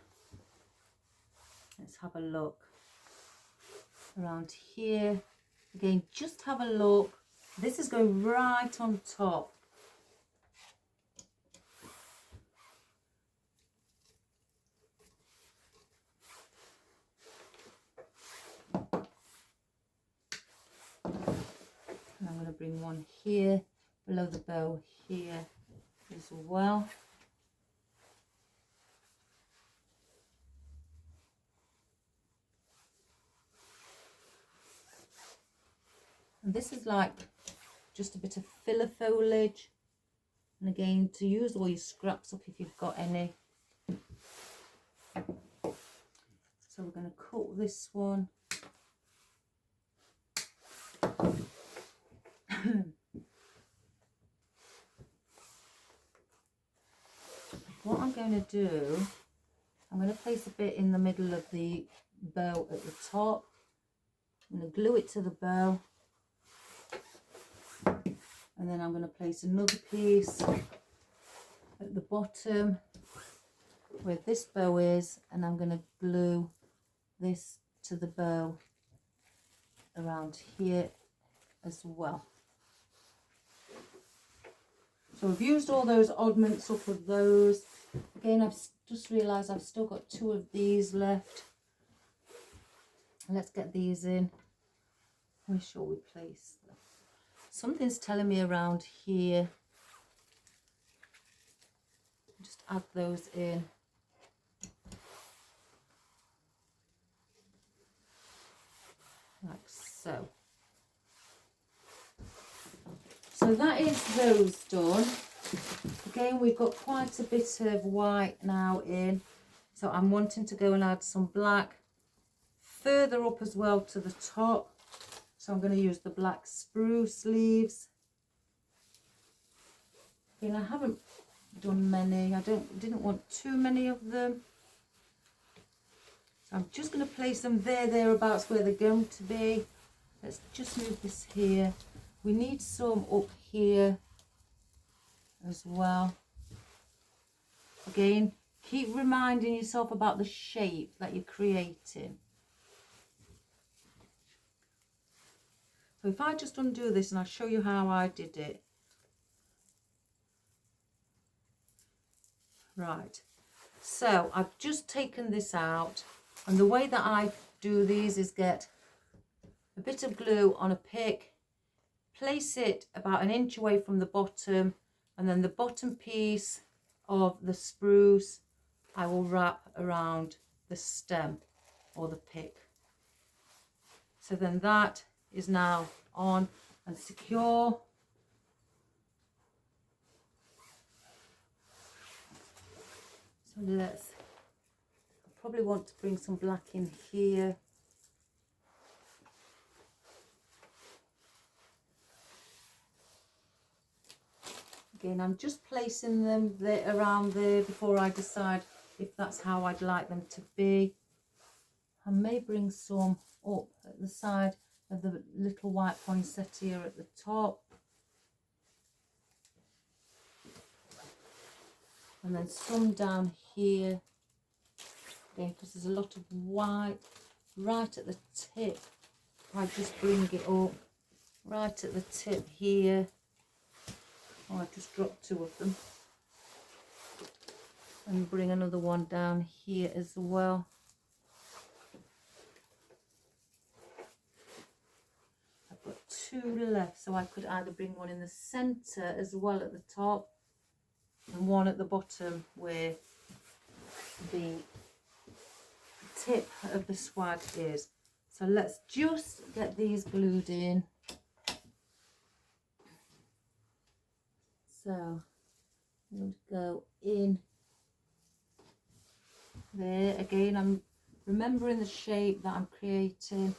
let's have a look, around here. Again, just have a look. This is going right on top. And I'm going to bring one here below the bow here as well. And this is like just a bit of filler foliage. And again, to use all your scraps up if you've got any. So we're going to cut this one. What I'm going to do, I'm going to place a bit in the middle of the bow at the top. I'm going to glue it to the bow. And then I'm going to place another piece at the bottom where this bow is, and I'm going to glue this to the bow around here as well. So I've used all those oddments up of those. Again, I've just realised I've still got 2 of these left. Let's get these in. Where shall we place them? Something's telling me around here. Just add those in. Like so. So that is those done. Again, we've got quite a bit of white now in. So I'm wanting to go and add some black further up as well to the top. So I'm going to use the black spruce leaves. Again, I haven't done many. I didn't want too many of them. So I'm just going to place them thereabouts where they're going to be. Let's just move this here. We need some up here as well. Again, keep reminding yourself about the shape that you're creating. So if I just undo this and I'll show you how I did it. Right, so I've just taken this out, and the way that I do these is get a bit of glue on a pick, place it about 1 inch away from the bottom, and then the bottom piece of the spruce I will wrap around the stem or the pick. So then that is now on and secure. So let's probably want to bring some black in here. Again, I'm just placing them there, around there, before I decide if that's how I'd like them to be. I may bring some up at the side of the little white poinsettia at the top. And then some down here. Again, because there's a lot of white right at the tip. I just bring it up right at the tip here. Oh, I just dropped two of them. And bring another one down here as well. I've got two left, so I could either bring one in the centre as well at the top, and one at the bottom where the tip of the swag is. So let's just get these glued in. So I'm going to go in there. Again, I'm remembering the shape that I'm creating.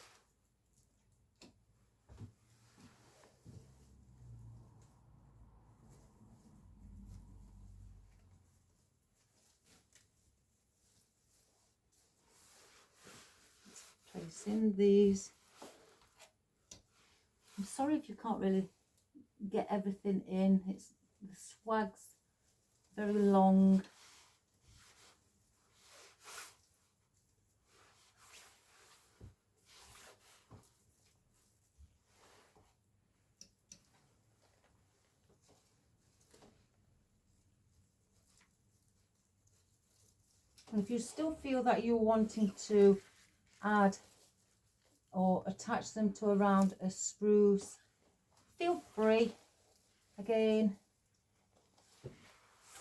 Place in these. I'm sorry if you can't really get everything in. It's the swag's very long. And if you still feel that you're wanting to add or attach them to around a spruce, feel free. Again,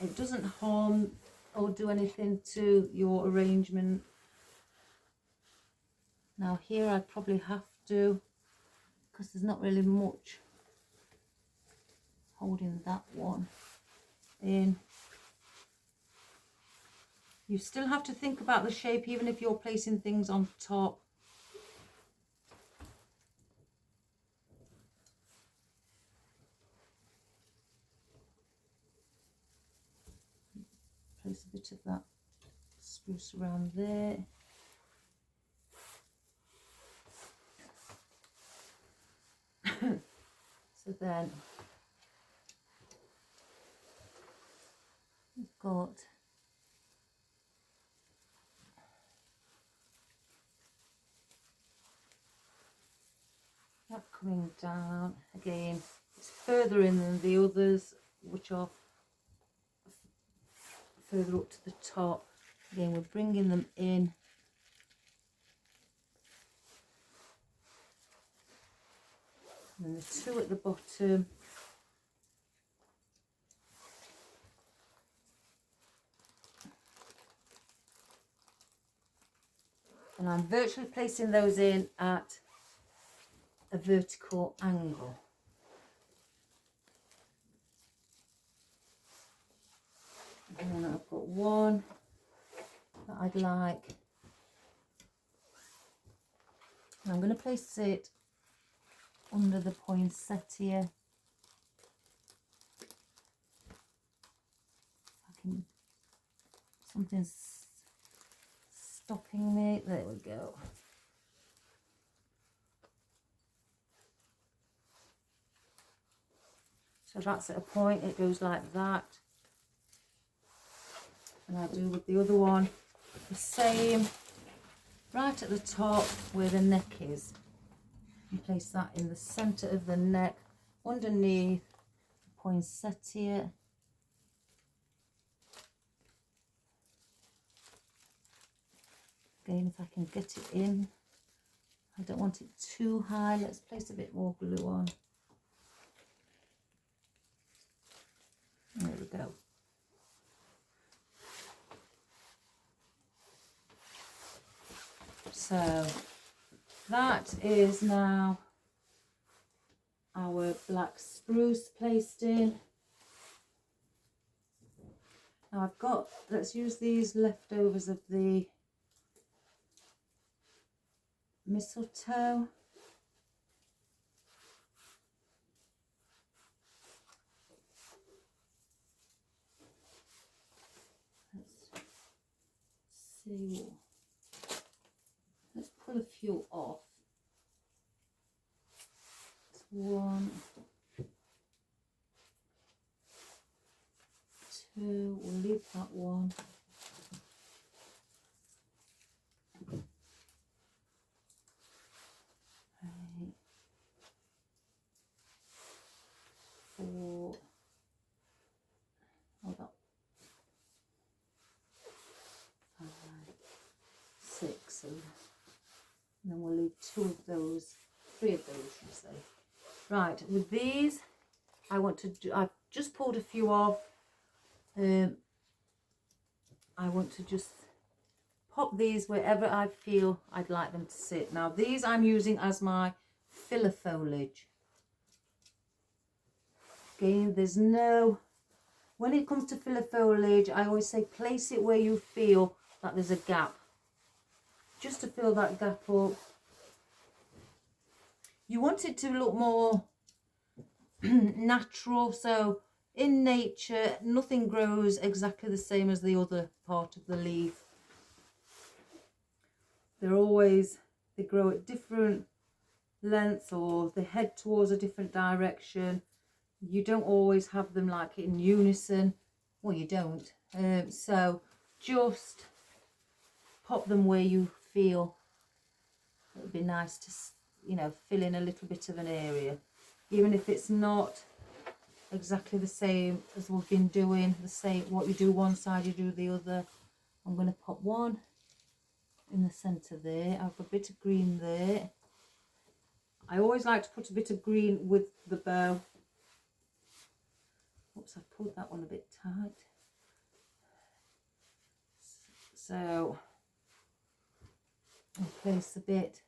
it doesn't harm or do anything to your arrangement. Now here I probably have to, because there's not really much holding that one in. You still have to think about the shape even if you're placing things on top. Place a bit of that spruce around there. So then we've got that coming down. Again, it's further in than the others, which are further up to the top. Again, we're bringing them in. And then the two at the bottom. And I'm virtually placing those in at a vertical angle. And then I've got one that I'd like. And I'm going to place it under the poinsettia. Something's stopping me. There we go. So that's at a point, it goes like that. And I do with the other one the same, right at the top where the neck is. You place that in the centre of the neck, underneath the poinsettia. Again, if I can get it in. I don't want it too high. Let's place a bit more glue on. There we go. So that is now our black spruce placed in. Now I've got, let's use these leftovers of the mistletoe. Let's see. Let's pull a few off. One, two, we'll leave that one. Three, four, hold up, 5, 6, and then we'll leave 2 of those, 3 of those, you say. Right, with these, I want to do, I've just pulled a few off. I want to just pop these wherever I feel I'd like them to sit. Now these I'm using as my filler foliage. Again, there's no, when it comes to filler foliage, I always say place it where you feel that there's a gap. Just to fill that gap up. You want it to look more natural, so in nature nothing grows exactly the same as the other part of the leaf. They're always, they grow at different lengths or they head towards a different direction. You don't always have them like in unison. Well, you don't. So just pop them where you feel it would be nice to, you know, fill in a little bit of an area, even if it's not exactly the same as we've been doing. The same, what you do one side, you do the other. I'm going to pop one in the centre there. I've got a bit of green there. I always like to put a bit of green with the bow. Oops, I pulled that one a bit tight. So I'll place a bit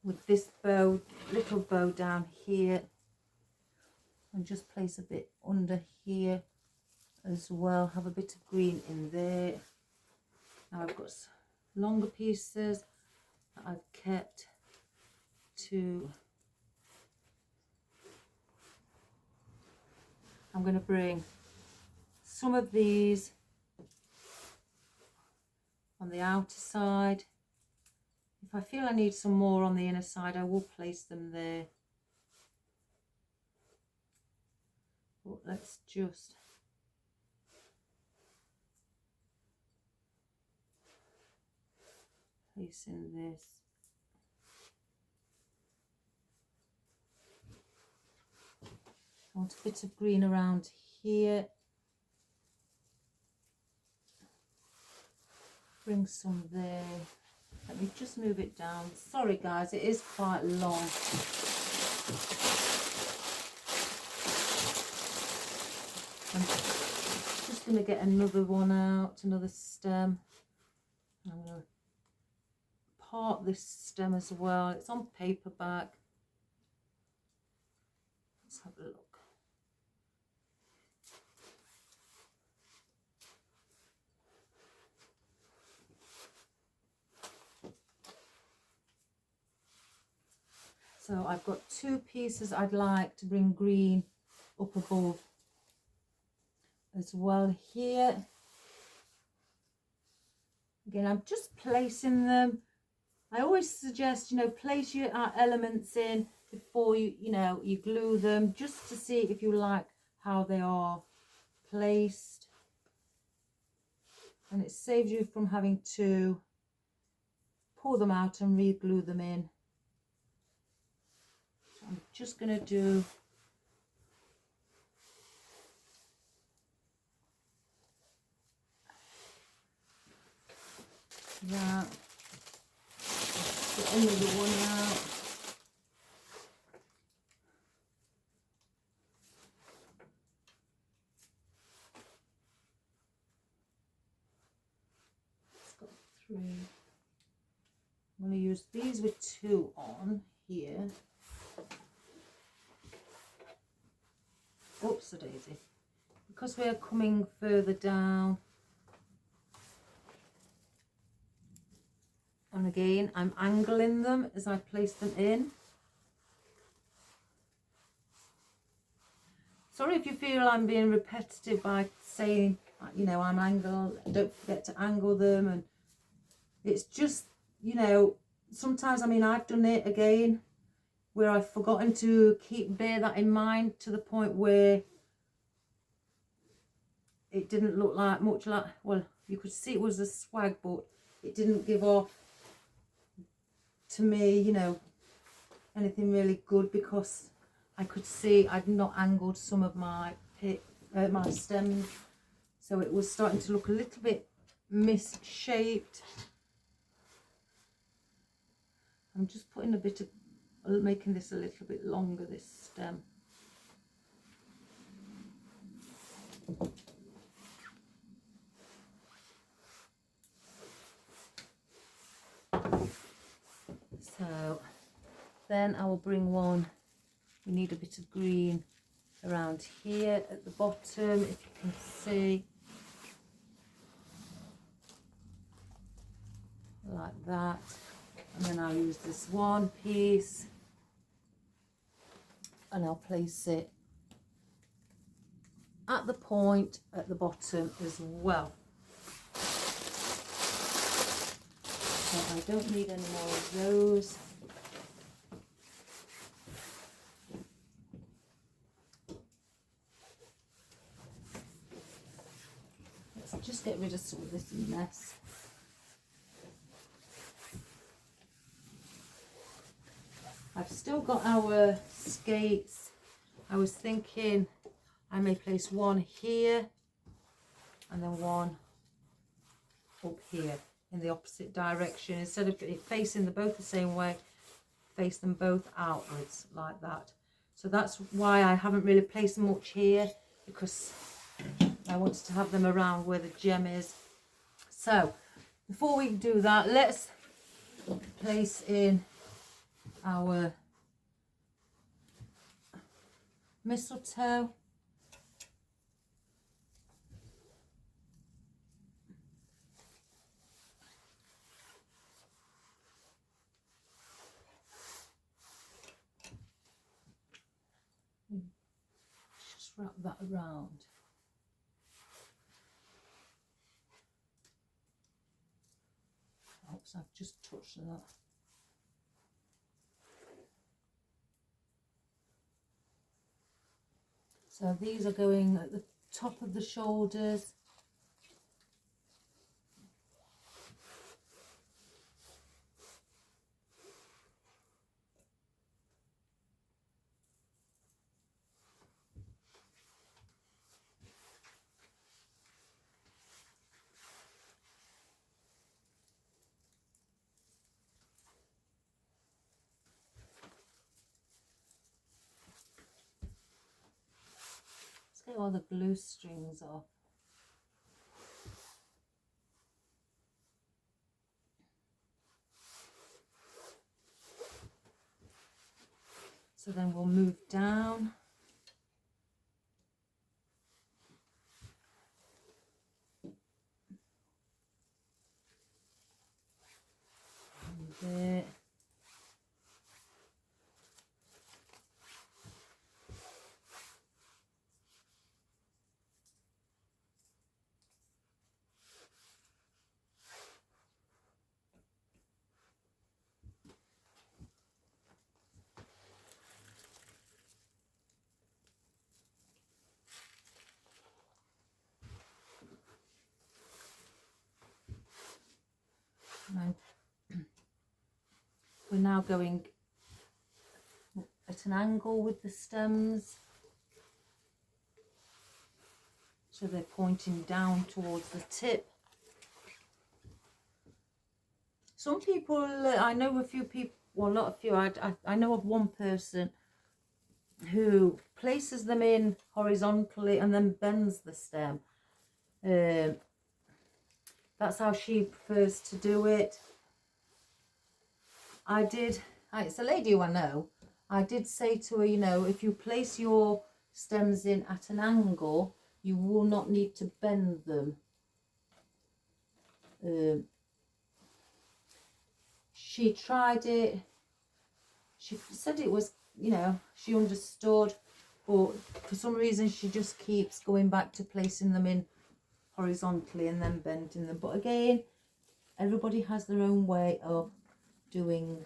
with this bow, little bow down here, and just place a bit under here as well. Have a bit of green in there. Now I've got longer pieces that I've kept to, I'm going to bring some of these on the outer side. If I feel I need some more on the inner side, I will place them there. But let's just place in this. I want a bit of green around here. Bring some there. Let me just move it down. Sorry guys, it is quite long. I'm just going to get another one out, another stem. I'm going to part this stem as well. It's on paperback. Let's have a look. So I've got 2 pieces I'd like to bring green up above as well here. Again, I'm just placing them. I always suggest, you know, place your elements in before you glue them, just to see if you like how they are placed. And it saves you from having to pull them out and re-glue them in. So I'm just going to do that. Get another one out. It's got 3. I'm going to use these with 2 on here. Oops, a daisy. Because we are coming further down, I'm again, I'm angling them as I place them in. Sorry if you feel I'm being repetitive by saying, you know, I'm angled, don't forget to angle them. And it's just, you know, sometimes, I mean, I've done it again where I've forgotten to bear that in mind to the point where it didn't look like much like, well, you could see it was a swag, but it didn't give off to me, you know, anything really good, because I could see I'd not angled some of my my stems, so it was starting to look a little bit misshaped. I'm just putting a bit of, making this a little bit longer, this stem. So then I will bring one, we need a bit of green around here at the bottom, if you can see, like that. And then I'll use this one piece and I'll place it at the point at the bottom as well. So I don't need any more of those. Let's just get rid of some of this mess. I've still got our skates. I was thinking I may place one here and then one up here in the opposite direction. Instead of it facing them both the same way, face them both outwards like that. So that's why I haven't really placed much here, because I wanted to have them around where the gem is. So before we do that, let's place in our mistletoe. Just wrap that around. Oops, I've just touched that. So these are going at the top of the shoulders. Let's get all the glue strings off. So then we'll move down. There. And we're now going at an angle with the stems, so they're pointing down towards the tip. Some people, I know a few people, well, not a few, I know of one person who places them in horizontally and then bends the stem. That's how she prefers to do it. It's a lady who I know. I did say to her, you know, if you place your stems in at an angle, you will not need to bend them. she tried it. She said it was, you know, she understood, but for some reason she just keeps going back to placing them in horizontally and then bending them. But again, everybody has their own way of doing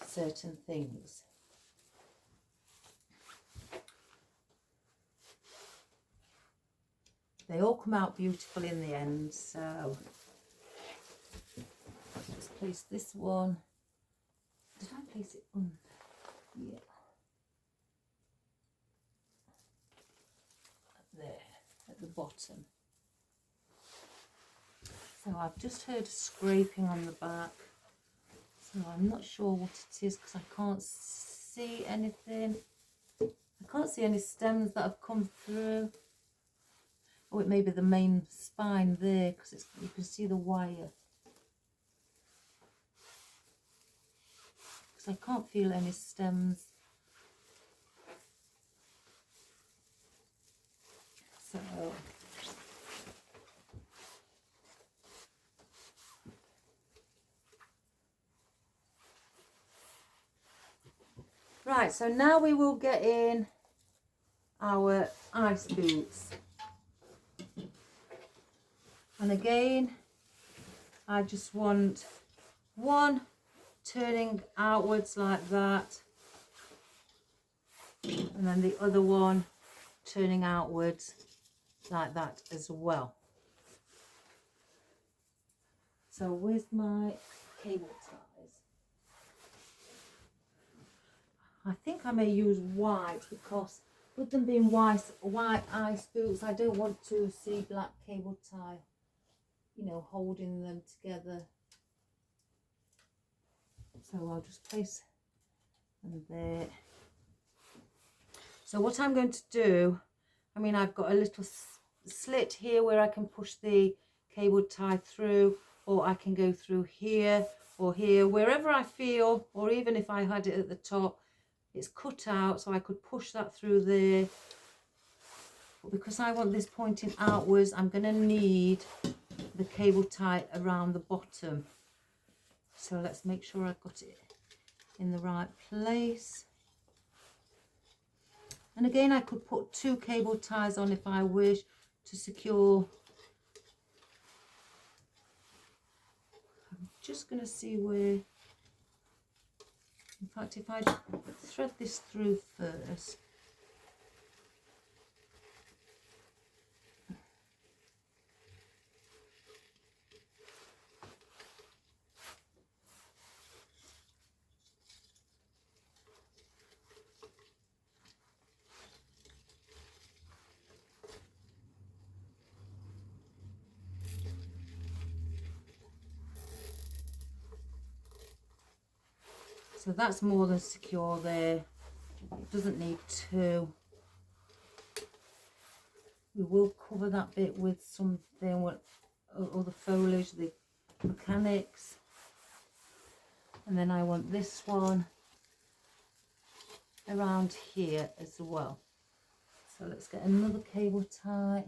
certain things. They all come out beautiful in the end, so let's place this one. Did I place it under? Yeah. There, at the bottom. So I've just heard scraping on the back. So I'm not sure what it is because I can't see anything. I can't see any stems that have come through. Oh, it may be the main spine there because you can see the wire. Because I can't feel any stems. So right, so now we will get in our ice boots. And again, I just want one turning outwards like that, and then the other one turning outwards like that as well. So where's my cable ties? I think I may use white because with them being white ice boots, I don't want to see black cable tie, you know, holding them together. So I'll just place them there. So what I'm going to do, I mean, I've got a little slit here where I can push the cable tie through, or I can go through here or here, wherever I feel, or even if I had it at the top, it's cut out, so I could push that through there. But because I want this pointing outwards, I'm going to need the cable tie around the bottom. So let's make sure I've got it in the right place. And again, I could put 2 cable ties on if I wish to secure. I'm just going to see where, in fact, if I thread this through first. So that's more than secure there. It doesn't need 2. We will cover that bit with something, or the foliage, the mechanics. And then I want this one around here as well. So let's get another cable tie.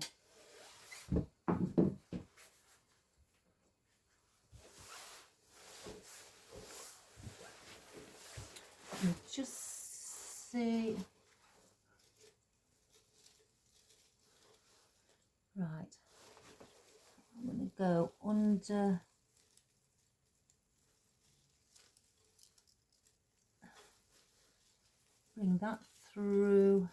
And just see. Right. I'm going to go under. Bring that through.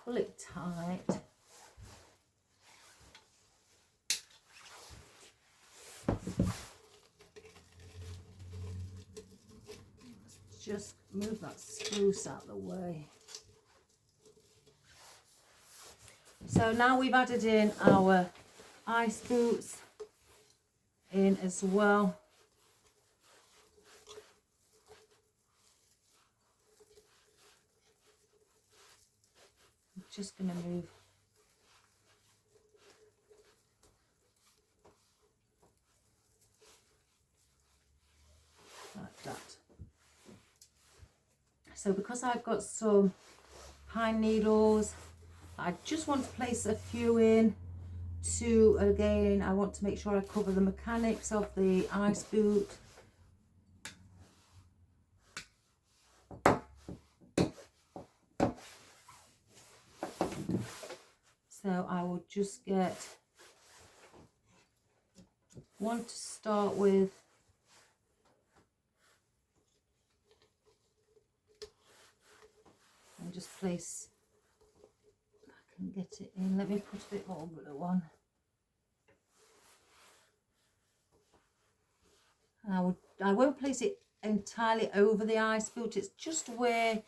Pull it tight. Just move that spruce out of the way. So now we've added in our ice boots in as well. I'm just going to move like that. So because I've got some pine needles. I just want to place a few in to, again, I want to make sure I cover the mechanics of the ice boot. So I will just get one to start with. And just place, if I can get it in, let me put a bit more glue on. And I won't place it entirely over the ice boot, it's just where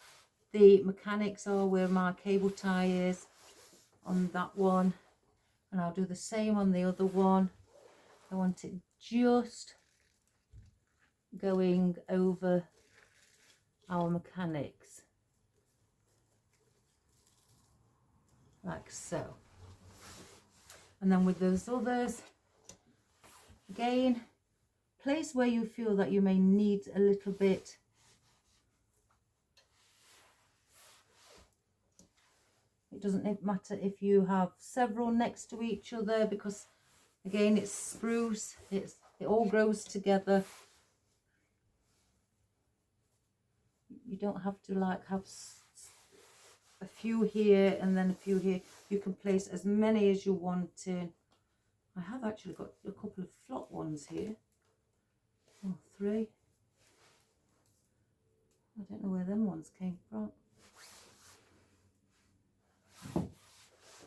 the mechanics are, where my cable tie is on that one. And I'll do the same on the other one. I want it just going over our mechanics, like so. And then with those others, again, place where you feel that you may need a little bit. It doesn't matter if you have several next to each other, because again, it's spruce, it all grows together. You don't have to like have a few here and then a few here. You can place as many as you want in. I have actually got a couple of flat ones here. Oh, 3. I don't know where them ones came from.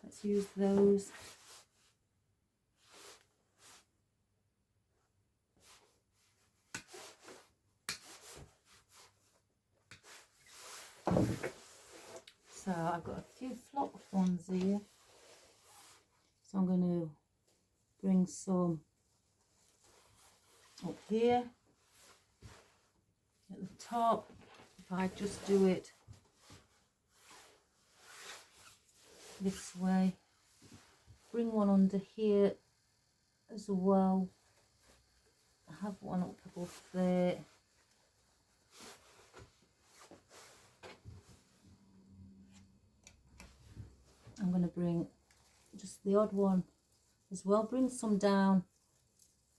Let's use those. So I've got a few flocked ones here. So I'm going to bring some up here at the top. If I just do it this way, bring one under here as well. I have one up above there. I'm going to bring just the odd one as well. Bring some down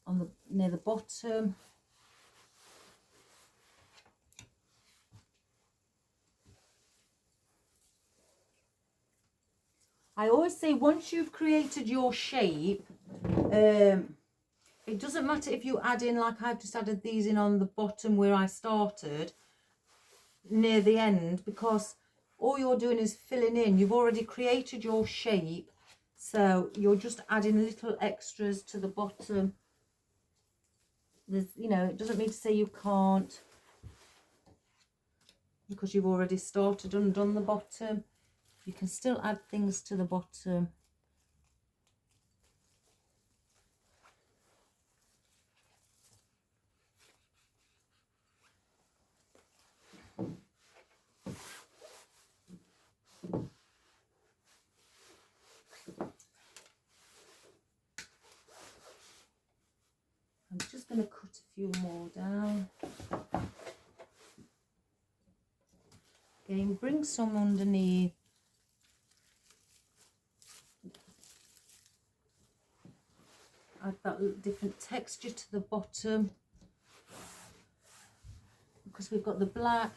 on the near the bottom. I always say once you've created your shape, it doesn't matter if you add in, like I've just added these in on the bottom where I started near the end, because all you're doing is filling in. You've already created your shape, so you're just adding little extras to the bottom. There's, you know, it doesn't mean to say you can't, because you've already started and done the bottom. You can still add things to the bottom. I'm just going to cut a few more down. Again, bring some underneath. Add that different texture to the bottom, because we've got the black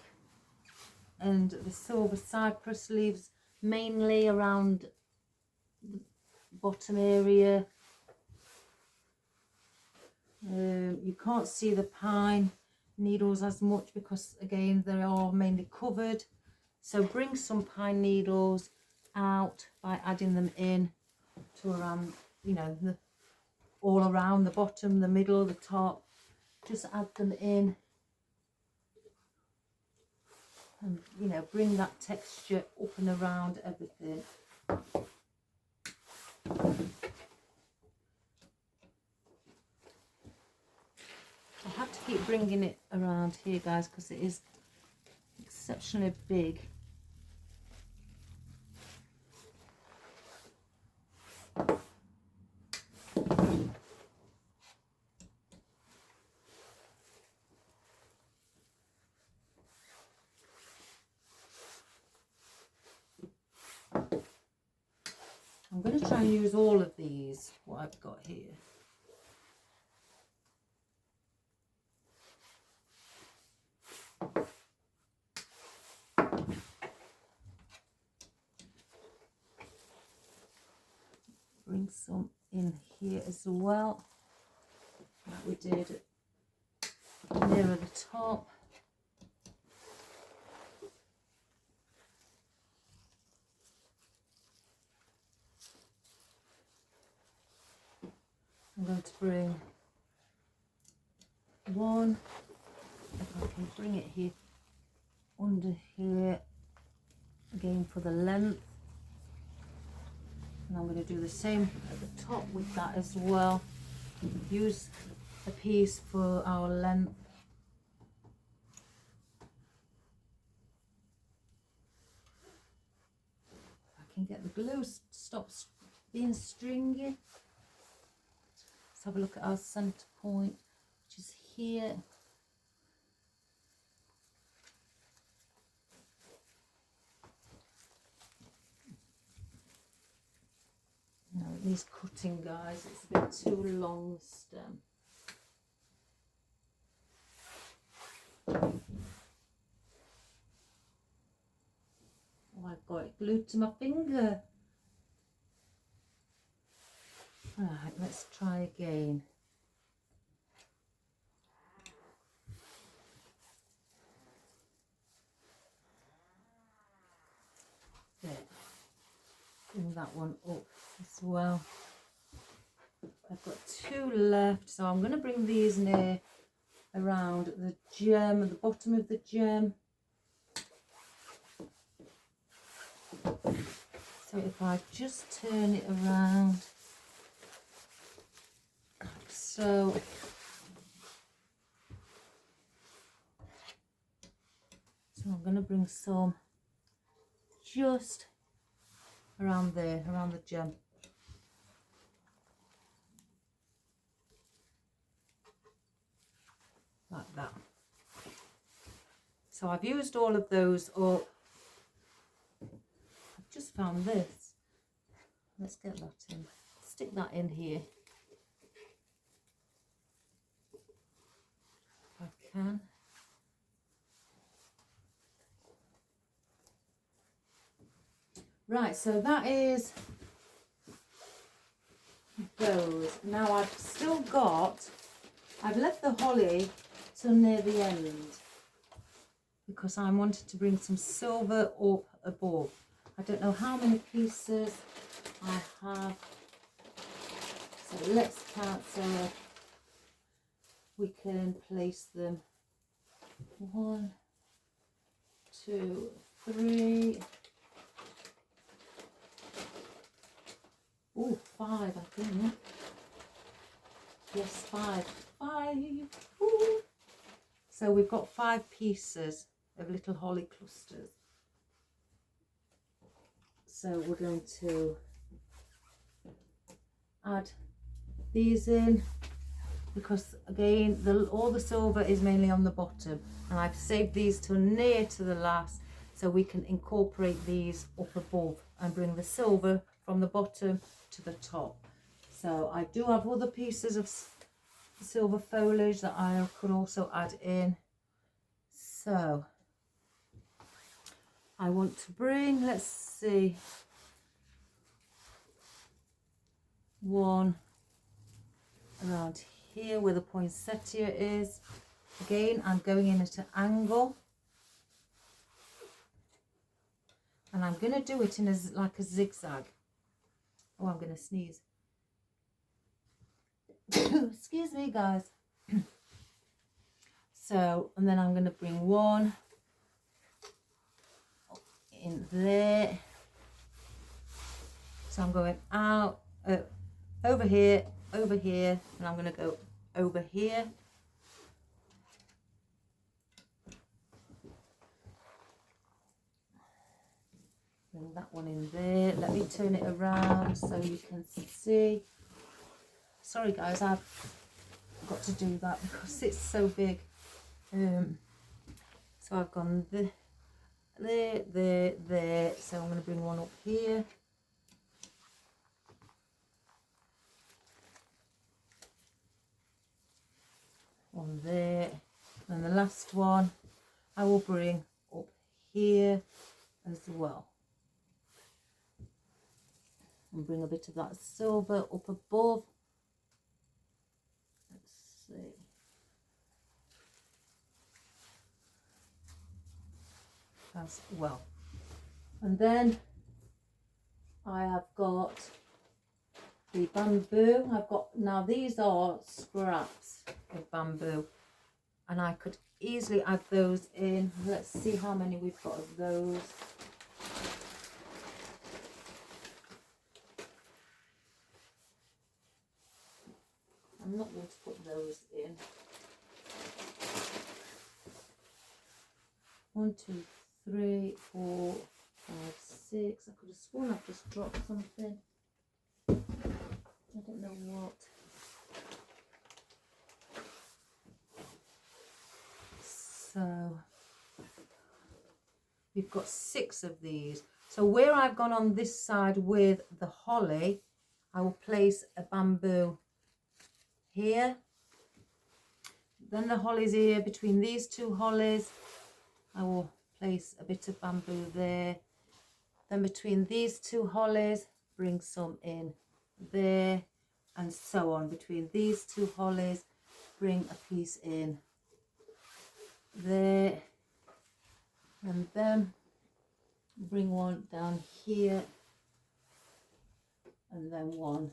and the silver cypress leaves mainly around the bottom area. You can't see the pine needles as much because again they are mainly covered, so bring some pine needles out by adding them in to around, you know, all around the bottom, the middle, the top. Just add them in and, you know, bring that texture up and around everything. I have to keep bringing it around here, guys, because it is exceptionally big. going to try and use all of these, what I've got here. Bring some in here as well, like we did nearer the top. I'm going to bring one, if I can bring it here, under here, again for the length. And I'm going to do the same at the top with that as well. Use a piece for our length. If I can get the glue stop being stringy. Let's have a look at our centre point, which is here. No, it needs cutting, guys. It's a bit too long, the stem. Oh, I've got it glued to my finger. Right, let's try again. There. Bring that one up as well. I've got two left, so I'm going to bring these near around the gem, at the bottom of the gem. So if I just turn it around, like so. So I'm going to bring some just around there, around the gem. Like that. So I've used all of those up. I've just found this. Let's get that in. Stick that in here. If I can. Right, so that is those. Now I've still got, I've left the holly till near the end because I wanted to bring some silver up above. I don't know how many pieces I have, so let's count so we can place them. 1, 2, 3. Oh, 5, I think. Yes, 5. 5. Ooh. So we've got 5 pieces of little holly clusters. So we're going to add these in because again all the silver is mainly on the bottom, and I've saved these till near to the last so we can incorporate these up above and bring the silver from the bottom to the top. So I do have other pieces of silver foliage that I could also add in. So I want to bring, let's see, one around here where the poinsettia is. Again, I'm going in at an angle, and I'm going to do it in like a zigzag. Oh, I'm going to sneeze. Excuse me, guys. So, and then I'm going to bring one in there. So I'm going out, over here, and I'm going to go over here. Bring that one in there. Let me turn it around so you can see. Sorry guys, I've got to do that because it's so big. So I've gone there. So I'm going to bring one up here. one there, and the last one I will bring up here as well, and bring a bit of that silver up above. Let's see. As well. And then I have got the bamboo. I've got, now these are scraps of bamboo, and I could easily add those in. Let's see how many we've got of those. I'm not going to put those in. 1, 2, 3, 4, 5, 6. I could have sworn I've just dropped something. I don't know what. So we've got 6 of these. So where I've gone on this side with the holly, I will place a bamboo here. Then the holly's here. Between these 2 hollies, I will place a bit of bamboo there. Then between these 2 hollies, bring some in there, and so on. Between these 2 hollies, bring a piece in there, and then bring one down here, and then one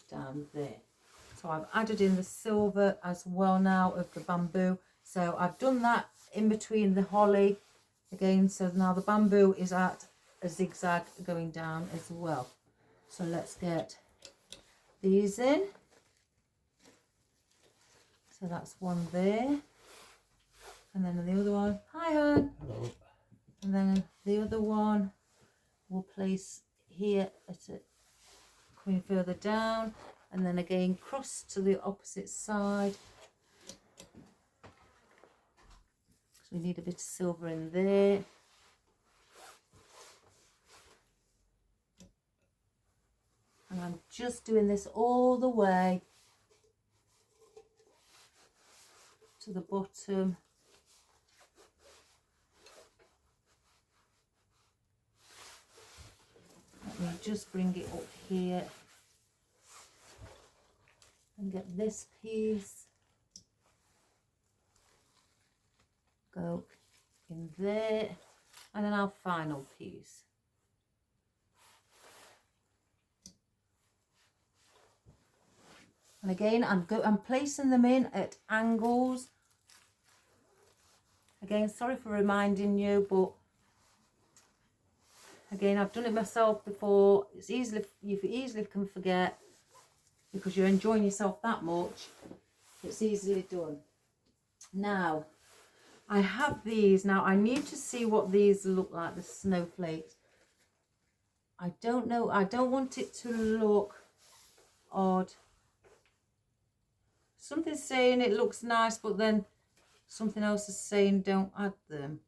down there. So I've added in the silver as well now of the bamboo. So I've done that in between the holly again. So now the bamboo is at a zigzag going down as well. So let's get these in. So that's one there. And then the other one, hi hon. Hello. And then the other one we'll place here at it, coming further down, and then again cross to the opposite side. So we need a bit of silver in there. And I'm just doing this all the way to the bottom. Let me just bring it up here and get this piece. Go in there, and then our final piece. And again, I'm placing them in at angles. Again, sorry for reminding you, but again, I've done it myself before. It's easily, you easily can forget because you're enjoying yourself that much. It's easily done. Now, I have these. Now, I need to see what these look like, the snowflakes. I don't know. I don't want it to look odd. Something's saying it looks nice, but then something else is saying don't add them.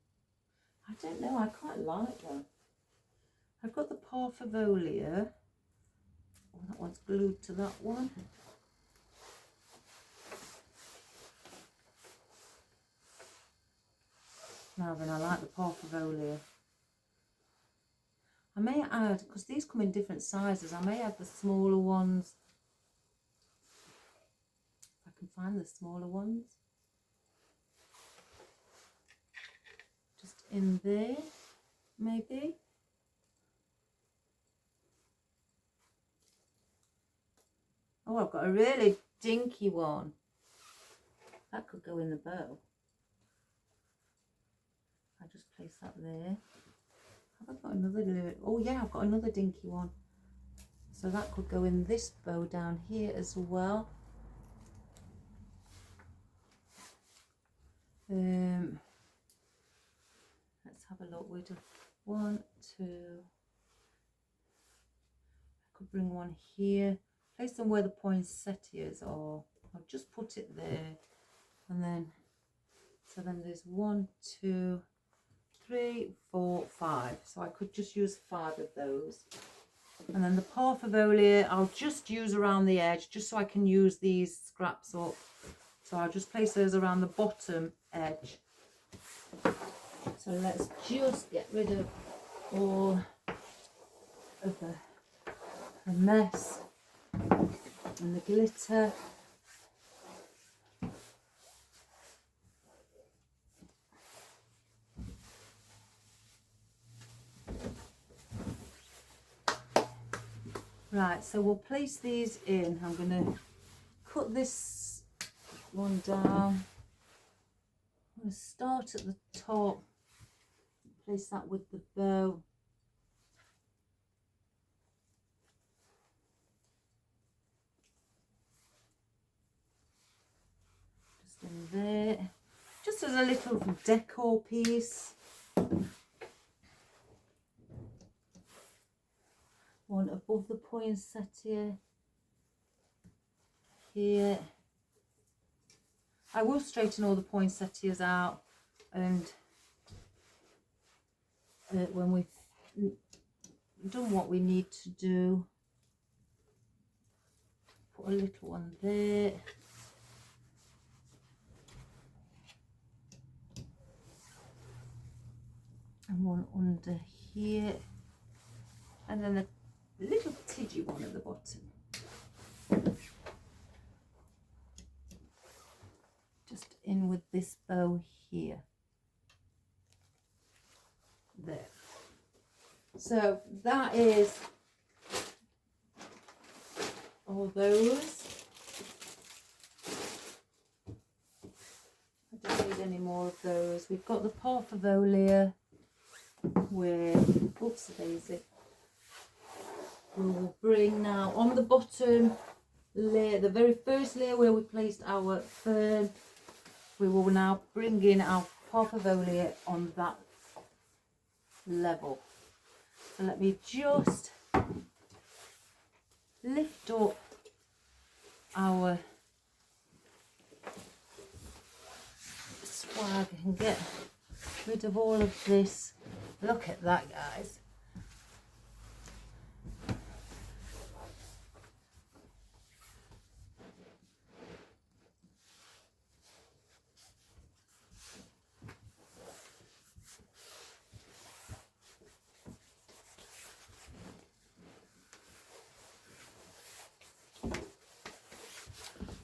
I don't know. I quite like them. I've got the Parvifolia. Oh, that one's glued to that one. Now then, I like the Parvifolia. I may add, because these come in different sizes, I may add the smaller ones. If I can find the smaller ones. Just in there, maybe. Oh, I've got a really dinky one. That could go in the bow. I just place that there. Have I got another little? Oh yeah, I've got another dinky one. So that could go in this bow down here as well. Let's have a look. We do 1, 2. I could bring one here. Place them where the poinsettias are. I'll just put it there, and then so then there's 1, 2, 3, 4, 5. So I could just use 5 of those. And then the Parvifolia I'll just use around the edge, just so I can use these scraps up So I'll just place those around the bottom edge. So let's just get rid of all of the mess and the glitter. Right, so we'll place these in. I'm going to cut this one down. I'm going to start at the top, place that with the bow. Just in there, just as a little decor piece. One above the poinsettia here. I will straighten all the poinsettias out, and when we've done what we need to do, put a little one there. And one under here, and then a little tidgy one at the bottom. Just in with this bow here. There. So that is all those. I don't need any more of those. We've got the Parthavolia with, oops, daisy. We will bring now on the bottom layer, the very first layer where we placed our fern, we will now bring in our Parthavolia on that level. So let me just lift up our swag and get rid of all of this. Look at that, guys.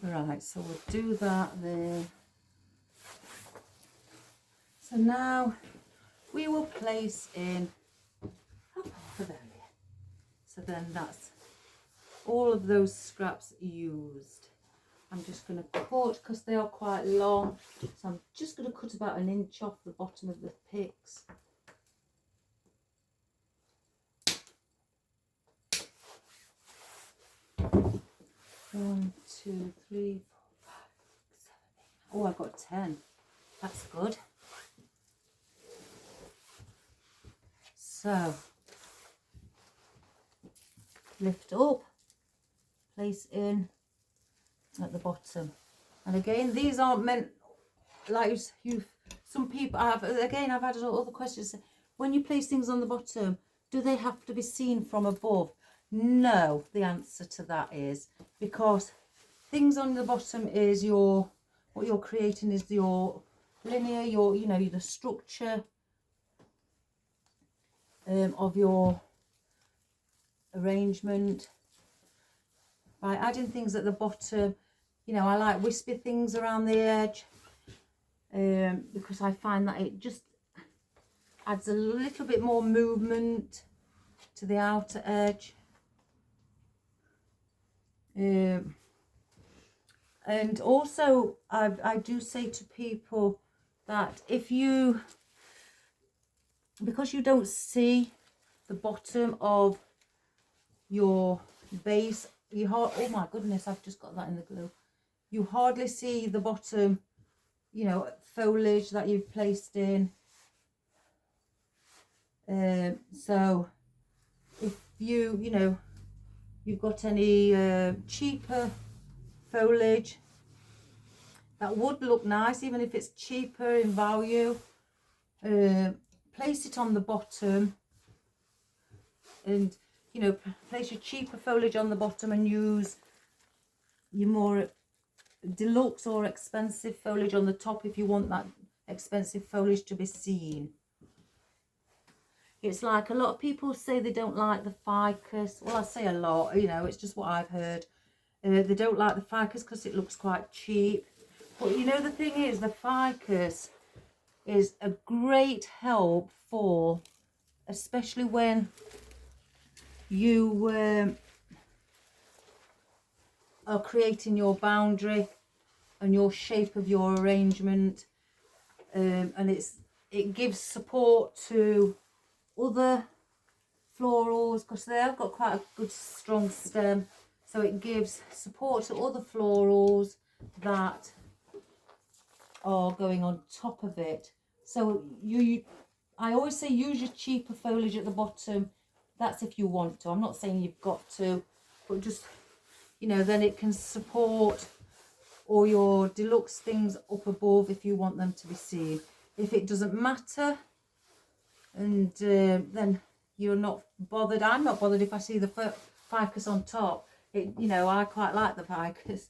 Right, so we'll do that there. So now we will place in a Parthavolia. So then that's all of those scraps used. I'm just going to cut, because they are quite long, so I'm just going to cut about 1 inch off the bottom of the picks. One, two, three, 4, 5, 6, 7, 8. Oh, I've got 10. That's good. So, lift up, place in at the bottom. And again, these aren't meant like some people have, again, I've had other questions. When you place things on the bottom, do they have to be seen from above? No, the answer to that is because things on the bottom is what you're creating is your linear, the structure of your arrangement. By adding things at the bottom, I like wispy things around the edge because I find that it just adds a little bit more movement to the outer edge. And also I do say to people that because you don't see the bottom of your base, oh my goodness, I've just got that in the glue. You hardly see the bottom, foliage that you've placed in. So if you've got any cheaper foliage that would look nice, even if it's cheaper in value, place it on the bottom, and place your cheaper foliage on the bottom and use your more deluxe or expensive foliage on the top if you want that expensive foliage to be seen. It's like a lot of people say they don't like the ficus. Well, I say a lot, you know, it's just what I've heard. They don't like the ficus because it looks quite cheap. But you know, the thing is, the ficus is a great help for, especially when you are creating your boundary and your shape of your arrangement, and it gives support to other florals because they have got quite a good strong stem, so it gives support to other florals that are going on top of it. So I always say use your cheaper foliage at the bottom. That's if you want to. I'm not saying you've got to, but just, you know, then it can support all your deluxe things up above if you want them to be seen. If it doesn't matter, and then you're not bothered. I'm not bothered if I see the ficus on top. You know, I quite like the ficus.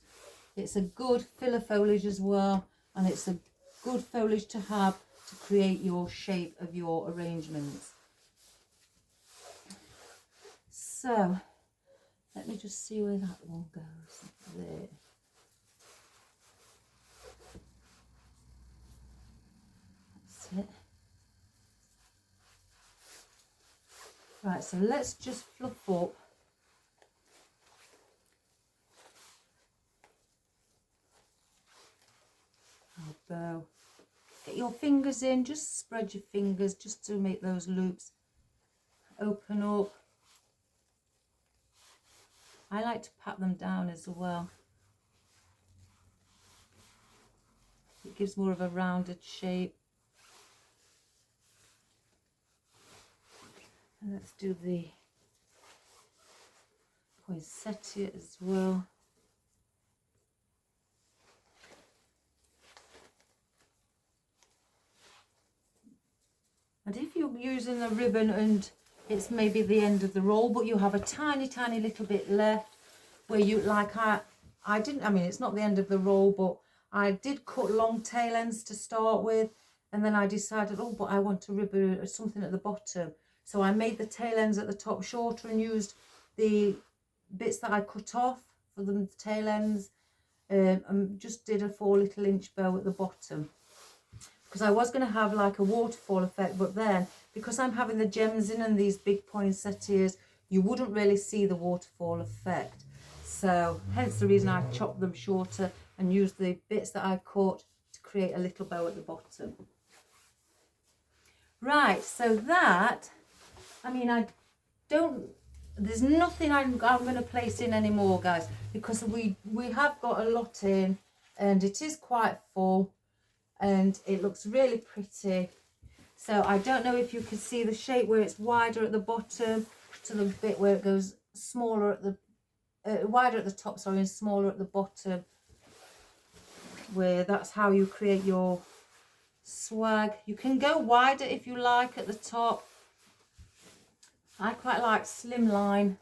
It's a good filler foliage as well, and it's a good foliage to have to create your shape of your arrangements. So let me just see where that one goes. There. That's it. Right, so let's just fluff up our bow. Get your fingers in, just spread your fingers just to make those loops open up. I like to pat them down as well. It gives more of a rounded shape. And let's do the poinsettia as well. And if you're using a ribbon and it's maybe the end of the roll, but you have a tiny little bit left where you, like I didn't, I mean, it's not the end of the roll, but I did cut long tail ends to start with, and then I decided, oh, but I want a ribbon or something at the bottom. So I made the tail ends at the top shorter and used the bits that I cut off for the tail ends, and just did a 4 little inch bow at the bottom. Because I was going to have like a waterfall effect, but then because I'm having the gems in and these big poinsettias, you wouldn't really see the waterfall effect. So hence the reason I chopped them shorter and used the bits that I cut to create a little bow at the bottom. Right, so that, I mean, there's nothing I'm going to place in anymore, guys, because we have got a lot in and it is quite full and it looks really pretty. So I don't know if you can see the shape where it's wider at the bottom to the bit where it goes smaller at the, wider at the top, sorry, and smaller at the bottom, where that's how you create your swag. You can go wider if you like at the top. I quite like slimline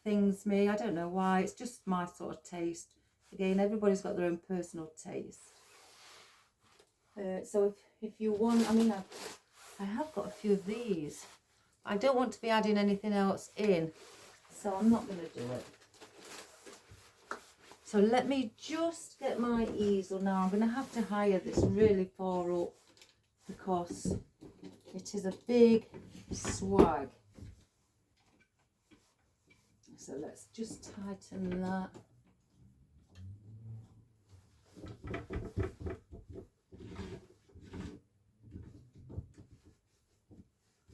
things, me. I don't know why. It's just my sort of taste. Again, everybody's got their own personal taste. So if you want, I mean, I have got a few of these. I don't want to be adding anything else in, so I'm not going to do it. So let me just get my easel now. I'm going to have to hire this really far up because it is a big swag. So let's just tighten that.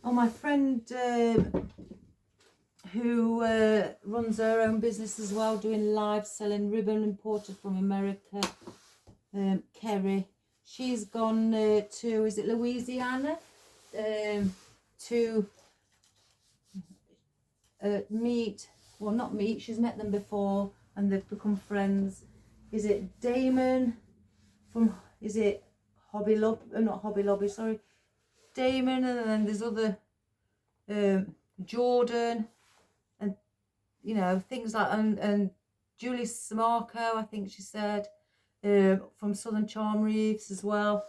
Oh, my friend who runs her own business as well, doing live selling ribbon imported from America, Kerry, she's gone to, is it Louisiana, to meet, well, not meet, she's met them before and they've become friends. Is it Damon from, is it Hobby Lobby, not Hobby Lobby, sorry, Damon, and then there's other Jordan, and you know, things like, and Julie Samarco, I think she said, from Southern Charm Reefs as well.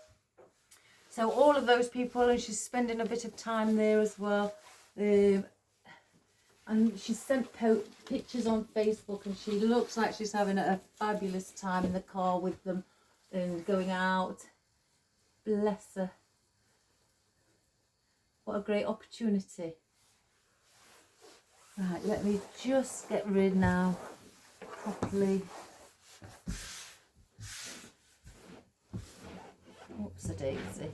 So all of those people, and she's spending a bit of time there as well. And she sent pictures on Facebook, and she looks like she's having a fabulous time in the car with them and going out. Bless her. What a great opportunity. Right, let me just get rid now properly. Oops, a daisy.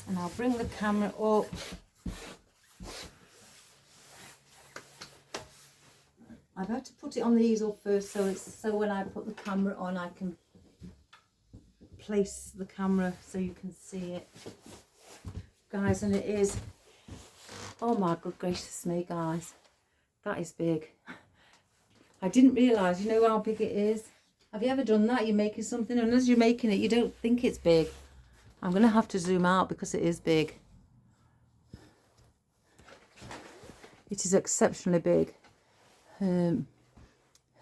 And I'll bring the camera up. I've had to put it on the easel first, so when I put the camera on, I can place the camera so you can see it, guys. And it is, oh my good gracious me, guys, that is big. I didn't realise, you know how big it is. Have you ever done that? You're making something, and as you're making it, you don't think it's big. I'm going to have to zoom out because it is big. It is exceptionally big.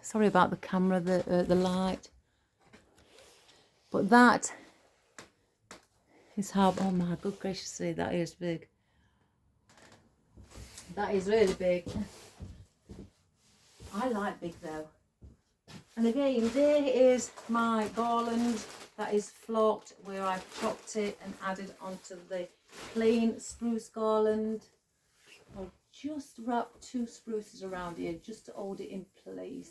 Sorry about the camera, the light. But that is how, oh my good gracious me, that is big. That is really big. I like big though. And again, there is my garland that is flocked, where I've chopped it and added onto the plain spruce garland. I'll just wrap 2 spruces around here just to hold it in place.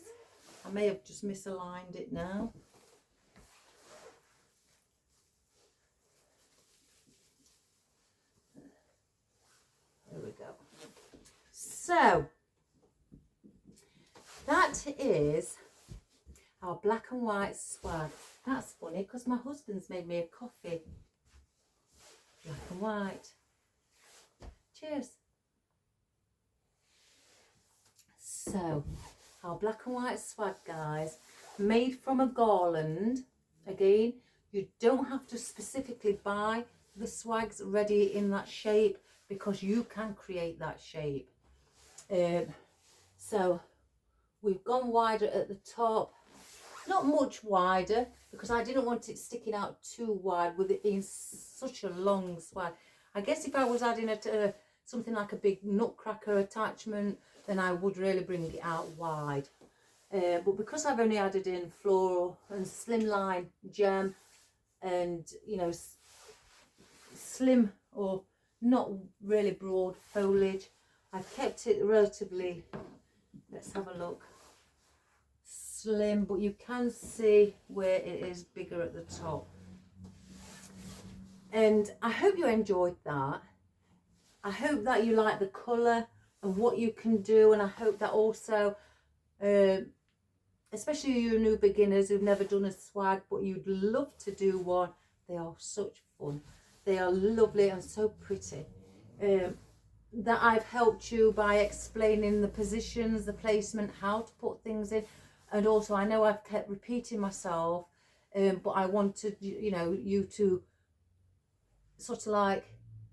I may have just misaligned it now. There we go. So that is our black and white swag. That's funny because my husband's made me a coffee. Black and white. Cheers. So, our black and white swag, guys, made from a garland. Again, you don't have to specifically buy the swags ready in that shape, because you can create that shape. So we've gone wider at the top, not much wider, because I didn't want it sticking out too wide with it being such a long swag. I guess if I was adding something like a big nutcracker attachment, then I would really bring it out wide. But because I've only added in floral and slimline gem and, you know, slim or not really broad foliage, I've kept it relatively, let's have a look, slim, but you can see where it is bigger at the top. And I hope you enjoyed that. I hope that you like the colour and what you can do, and I hope that also, especially you new beginners who've never done a swag but you'd love to do one, they are such fun. They are lovely and so pretty. That I've helped you by explaining the positions, the placement, how to put things in. And also, I know I've kept repeating myself, but I wanted, you know, you to sort of like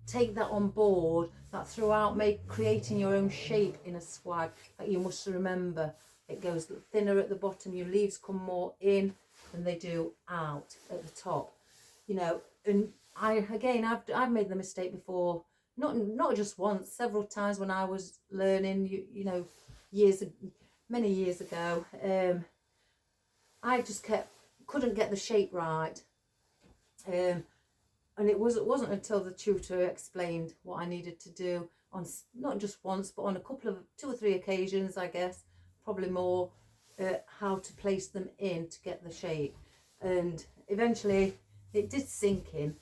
take that on board, that throughout creating your own shape in a swag, that you must remember it goes thinner at the bottom, your leaves come more in than they do out at the top, you know. And I've made the mistake before, not just once, several times when I was learning, you know, many years ago. I just couldn't get the shape right, and it wasn't until the tutor explained what I needed to do on not just once but on a couple of 2 or 3 occasions, I guess, probably more, how to place them in to get the shape. And eventually it did sink in.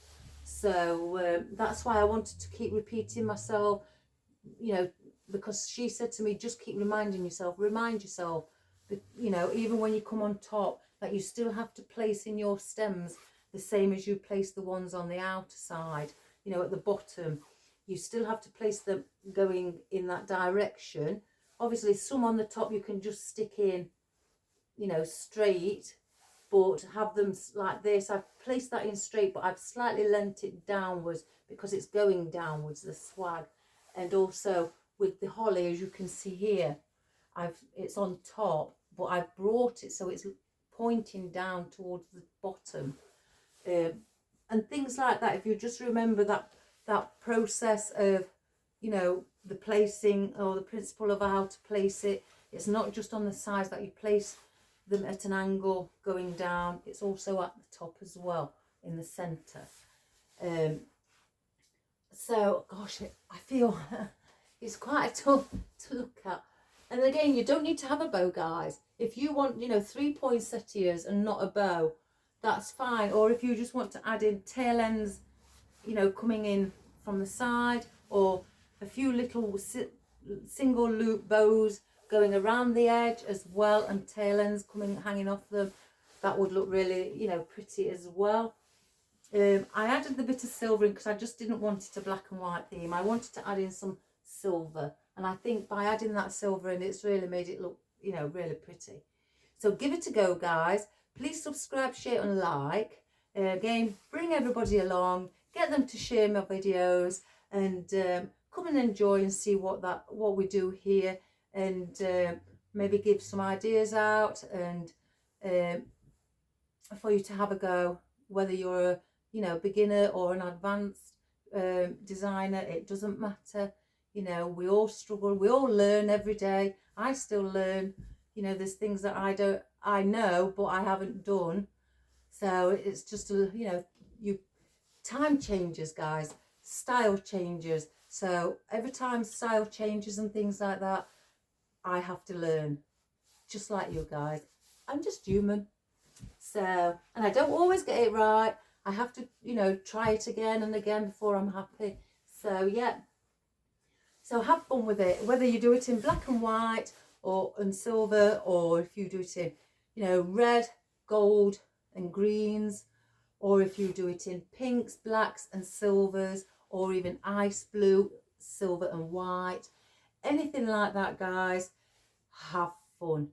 So that's why I wanted to keep repeating myself, you know, because she said to me, just keep reminding yourself, remind yourself that, you know, even when you come on top, that you still have to place in your stems the same as you place the ones on the outer side, you know, at the bottom. You still have to place them going in that direction. Obviously, some on the top you can just stick in, you know, straight, but have them like this. I've placed that in straight, but I've slightly lent it downwards because it's going downwards, the swag. And also with the holly, as you can see here, it's on top, but I've brought it so it's pointing down towards the bottom, and things like that. If you just remember that process of, you know, the placing, or the principle of how to place it. It's not just on the sides that you place them at an angle going down, it's also at the top as well, in the center. So gosh, I feel it's quite tough to look at. And again, you don't need to have a bow, guys. If you want, you know, 3 poinsettias and not a bow, that's fine. Or if you just want to add in tail ends, you know, coming in from the side, or a few little single loop bows going around the edge as well, and tail ends hanging off them, that would look really, you know, pretty as well. I added the bit of silver in because I just didn't want it a black and white theme. I wanted to add in some silver, and I think by adding that silver in, it's really made it look, you know, really pretty. So give it a go, guys. Please subscribe, share and like. Again, bring everybody along, get them to share my videos, and come and enjoy and see what we do here, and maybe give some ideas out, and for you to have a go, whether you're a, you know, beginner or an advanced designer. It doesn't matter. You know, we all struggle, we all learn every day. I still learn. You know, there's things that I know but I haven't done. So it's just a, you know, time changes, guys, style changes. So every time style changes and things like that, I have to learn, just like you guys. I'm just human. So, and I don't always get it right. I have to, you know, try it again and again before I'm happy. So yeah, so have fun with it, whether you do it in black and white or in silver, or if you do it in, you know, red, gold and greens, or if you do it in pinks, blacks and silvers, or even ice blue, silver and white, anything like that, guys. Have fun.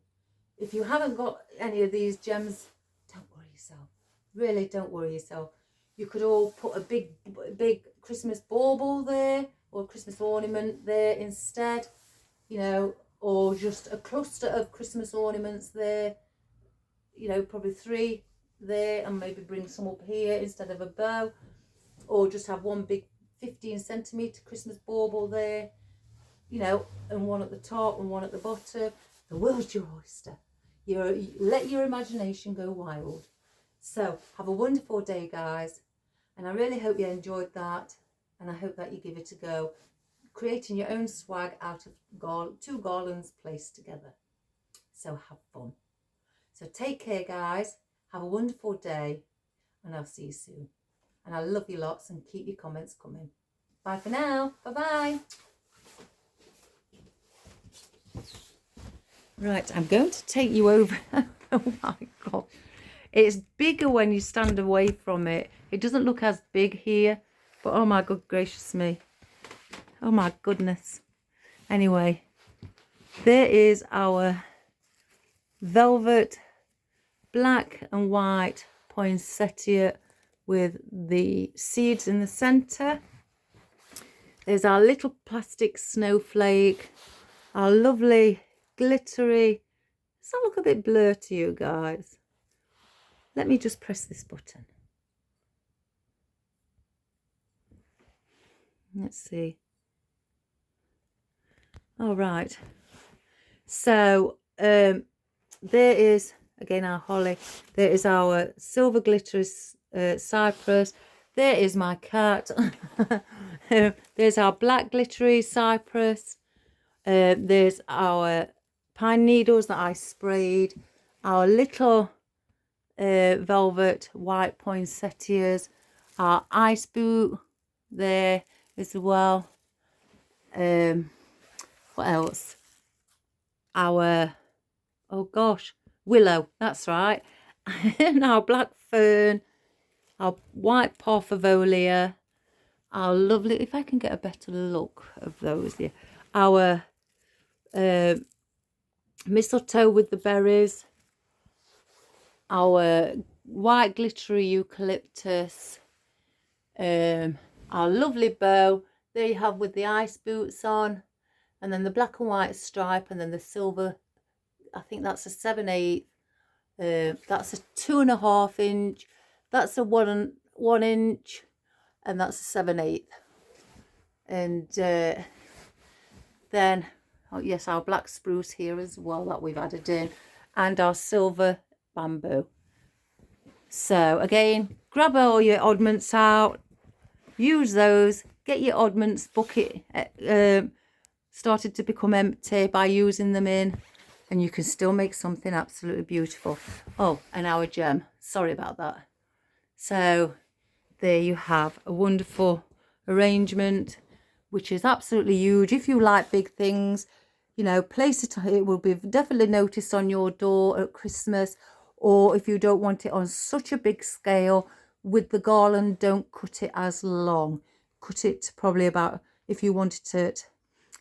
If you haven't got any of these gems, don't worry yourself. Really, don't worry yourself. You could all put a big Christmas bauble there, or a Christmas ornament there instead, you know, or just a cluster of Christmas ornaments there, you know, probably 3 there, and maybe bring some up here instead of a bow, or just have one big 15cm Christmas bauble there, you know, and one at the top and one at the bottom. The world's your oyster. Let your imagination go wild. So have a wonderful day, guys, and I really hope you enjoyed that, and I hope that you give it a go, creating your own swag out of 2 garlands placed together. So have fun. So take care, guys, have a wonderful day, and I'll see you soon. And I love you lots, and keep your comments coming. Bye for now. Bye bye. Right, I'm going to take you over. Oh my God. It's bigger when you stand away from it. It doesn't look as big here, but oh my good gracious me. Oh my goodness. Anyway, there is our velvet black and white poinsettia with the seeds in the center. There's our little plastic snowflake, our lovely glittery. Does that look a bit blur to you guys? Let me just press this button. Let's see. All right. So there is, again, our holly. There is our silver glittery cypress. There is my cat. There's our black glittery cypress. There's our pine needles that I sprayed. Our little velvet white poinsettias. Our ice boot there as well. What else? Our, oh gosh, willow, that's right. And our black fern, our white parfavolia, our lovely, if I can get a better look of those here, our mistletoe with the berries, our white glittery eucalyptus, our lovely bow there you have with the ice boots on, and then the black and white stripe, and then the silver, I think that's a 7/8. That's a 2.5 inch, that's a 1 inch, and that's a 7/8. And then, oh yes, our black spruce here as well that we've added in, and our silver bamboo. So again, grab all your oddments out, use those, get your oddments bucket started to become empty by using them in, and you can still make something absolutely beautiful. Oh, and our gem, sorry about that. So there you have a wonderful arrangement, which is absolutely huge. If you like big things, you know, place it, it will be definitely noticed on your door at Christmas. Or if you don't want it on such a big scale with the garland, don't cut it as long. Cut it probably about, if you wanted it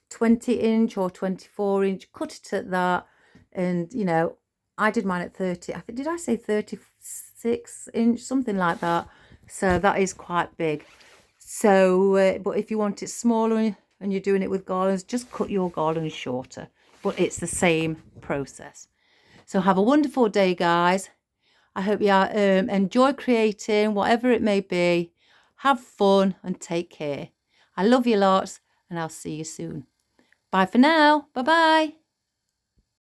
20 inch or 24 inch, cut it at that. And you know, I did mine at 30, I think, did I say 36 inch, something like that. So that is quite big. So but if you want it smaller and you're doing it with garlands, just cut your garland shorter, but it's the same process. So have a wonderful day, guys. I hope you enjoy creating, whatever it may be. Have fun and take care. I love you lots, and I'll see you soon. Bye for now. Bye-bye.